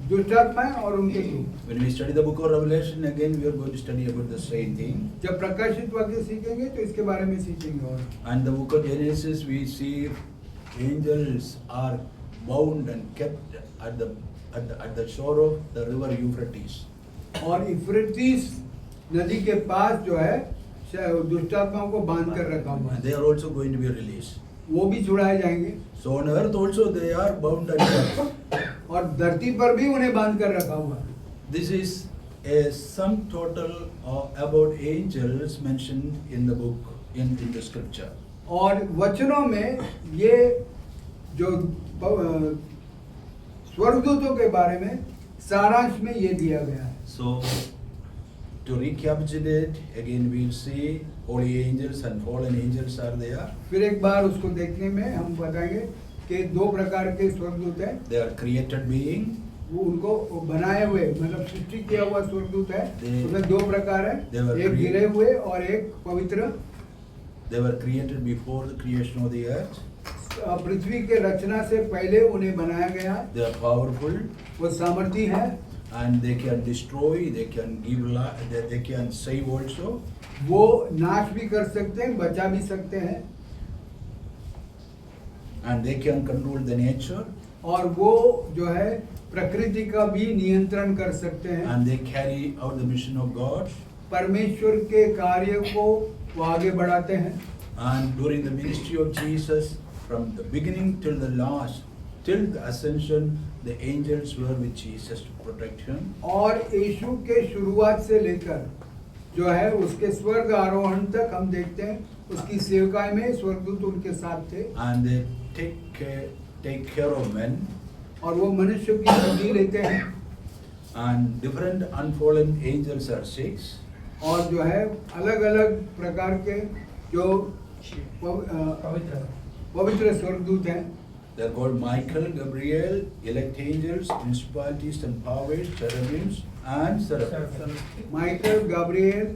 दुष्ट आत्माएं और उनके दूत। When we study the book of Revelation, again we are going to study about the same thing. जब प्रकाशित वाक्य सीखेंगे तो इसके बारे में सीखेंगे। और And the book of Genesis, we see angels are bound and kept at the shore of the river Euphrates. और यूफ्रेटिस नदी के पास जो है दुष्ट आत्माओं को बांध कर रखा हुआ And है। they are also going to be released. वो भी छुड़ाए जाएंगे। So on earth also they are bound and kept. और धरती पर भी उन्हें बांध कर रखा हुआ है। This is a sum total about angels mentioned in the book, in the scripture. और वचनों में ये जो स्वर्गदूतों के बारे में सारांश में ये दिया गया है। So to recapitulate, again we'll see holy angels and fallen angels are there. फिर एक बार उसको देखने में हम बताएंगे कि दो प्रकार के स्वर्गदूत हैं। They are created being. वो उनको बनाए हुए मतलब सृष्टि किया हुआ स्वर्गदूत है। उसमें दो प्रकार है, एक गिरे हुए और एक पवित्र। They were created before the creation of the earth. पृथ्वी के रचना से पहले उन्हें बनाया गया। They are powerful. वो सामर्थी है। And they can destroy, they can give life, they can save also. वो नाश भी कर सकते हैं, बचा भी सकते हैं। And they can control the nature. और वो जो है प्रकृति का भी नियंत्रण कर सकते हैं। And they carry out the mission of God. परमेश्वर के कार्य को वो आगे बढ़ाते हैं। And during the ministry of Jesus, from the beginning till the last, till the ascension, the angels were with Jesus to protect him. और यीशु के शुरुआत से लेकर जो है उसके स्वर्ग आरोहण तक हम देखते हैं उसकी सेवकाई में स्वर्गदूत उनके साथ थे। And they take care of men. और वो मनुष्य की काळजी लेते हैं। And different unfallen angels are 6. और जो है अलग अलग प्रकार के जो पवित्र स्वर्गदूत हैं। They are called Michael, Gabriel, elect angels, principalities and powers, cherubims and seraphims. Michael, Gabriel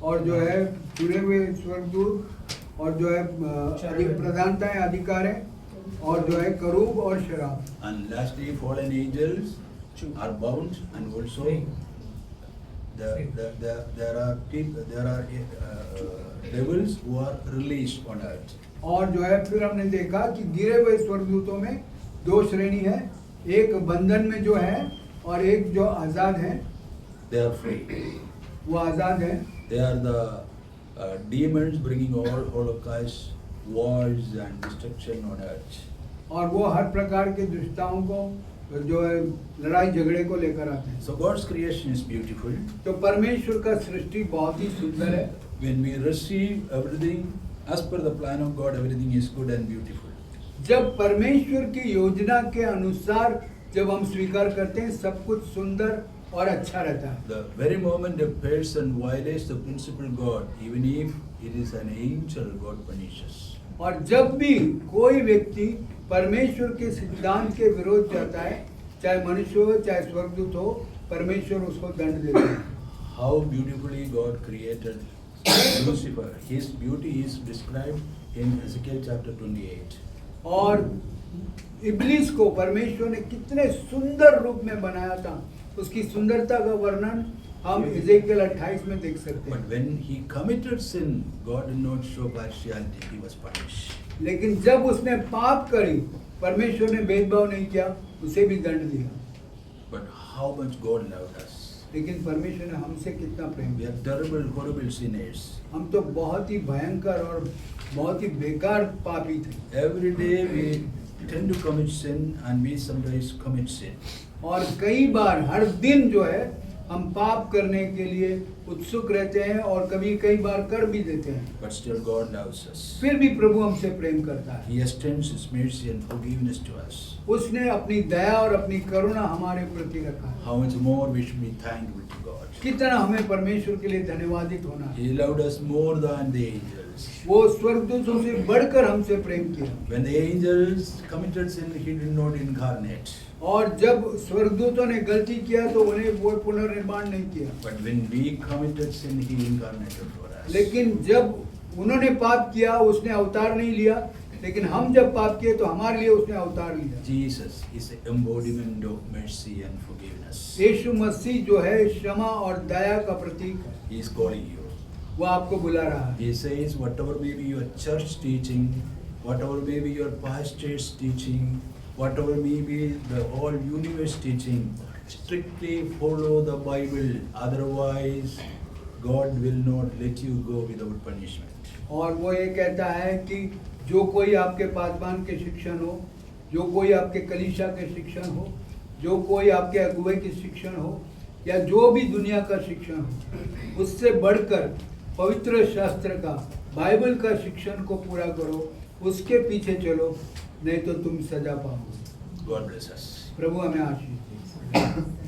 और जो है चुने हुए स्वर्गदूत और जो है अधिक प्रधानताएं अधिकार है और जो है करूब और शराब। And lastly, fallen angels are bound, and also there are devils who are released on earth. और जो है फिर हमने देखा कि गिरे हुए स्वर्गदूतों में दो श्रेणी है, एक बंधन में जो है और एक जो आजाद है। They are free. वो आजाद है। They are the demons bringing all holocaust, wars and destruction on earth. और वो हर प्रकार के दुष्टताओं को जो है लड़ाई झगड़े को लेकर आते हैं। So God's creation is beautiful. तो परमेश्वर का सृष्टि बहुत ही सुंदर है। When we receive everything as per the plan of God, everything is good and beautiful. जब परमेश्वर की योजना के अनुसार जब हम स्वीकार करते हैं सब कुछ सुंदर और अच्छा रहता है। The very moment a person violates the principle of God, even if it is an angel, God punishes. और जब भी कोई व्यक्ति परमेश्वर के सिद्धांत के विरोध जाता है, चाहे मनुष्य हो चाहे स्वर्गदूत हो, परमेश्वर उसको दंड देता है। How beautifully God created Lucifer. His beauty is described in Ezekiel chapter 28. और इब्लीस को परमेश्वर ने कितने सुंदर रूप में बनाया था, उसकी सुंदरता का वर्णन हम इज़ेकियल 28 में देख सकते हैं। But when he committed sin, God did not show partiality. He was punished. लेकिन जब उसने पाप करी, परमेश्वर ने भेदभाव नहीं किया, उसे भी दंड दिया। But how much God loved us. लेकिन परमेश्वर ने हमसे कितना प्रेम We किया। are terrible, horrible sinners. हम तो बहुत ही भयंकर और बहुत ही बेकार पापी थे। Every day we tend to commit sin, and we sometimes commit sin. और कई बार हर दिन जो है हम पाप करने के लिए उत्सुक रहते हैं और कभी कई बार कर भी देते हैं। But still God loves us. फिर भी प्रभु हमसे प्रेम करता है। He extends His mercy and forgiveness to us. उसने अपनी दया और अपनी करुणा हमारे प्रति रखा है। How much more we should be thankful to God. कितना हमें परमेश्वर के लिए धन्यवादित होना है। He loved us more than the angels. वो स्वर्गदूतों से बढ़कर हमसे प्रेम किया। When the angels committed sin, He did not incarnate. और जब स्वर्गदूतों ने गलती किया तो उन्हें वो पुनर्निर्माण नहीं किया। But when we committed sin, He incarnated for us. लेकिन जब उन्होंने पाप किया, उसने अवतार नहीं लिया, लेकिन हम जब पाप किए तो हमारे लिए उसने अवतार लिया। Jesus is the embodiment of mercy and forgiveness. यीशु मसीह जो है क्षमा और दया का प्रतीक है। He is calling you. वो आपको बुला रहा है। He says, whatever may be your church teaching, whatever may be your pastor's teaching, whatever may be the whole universe teaching, strictly follow the Bible. Otherwise, God will not let you go without punishment. और वो ये कहता है कि जो कोई आपके पासबान के शिक्षण हो, जो कोई आपके कलीसिया के शिक्षण हो, जो कोई आपके अगुवे की शिक्षण हो, या जो भी दुनिया का शिक्षण हो, उससे बढ़कर पवित्र शास्त्र का, बाइबल का शिक्षण को पूरा करो, उसके पीछे चलो, नहीं तो तुम सजा पाओगे। God bless us. प्रभु हमें आशीष दे।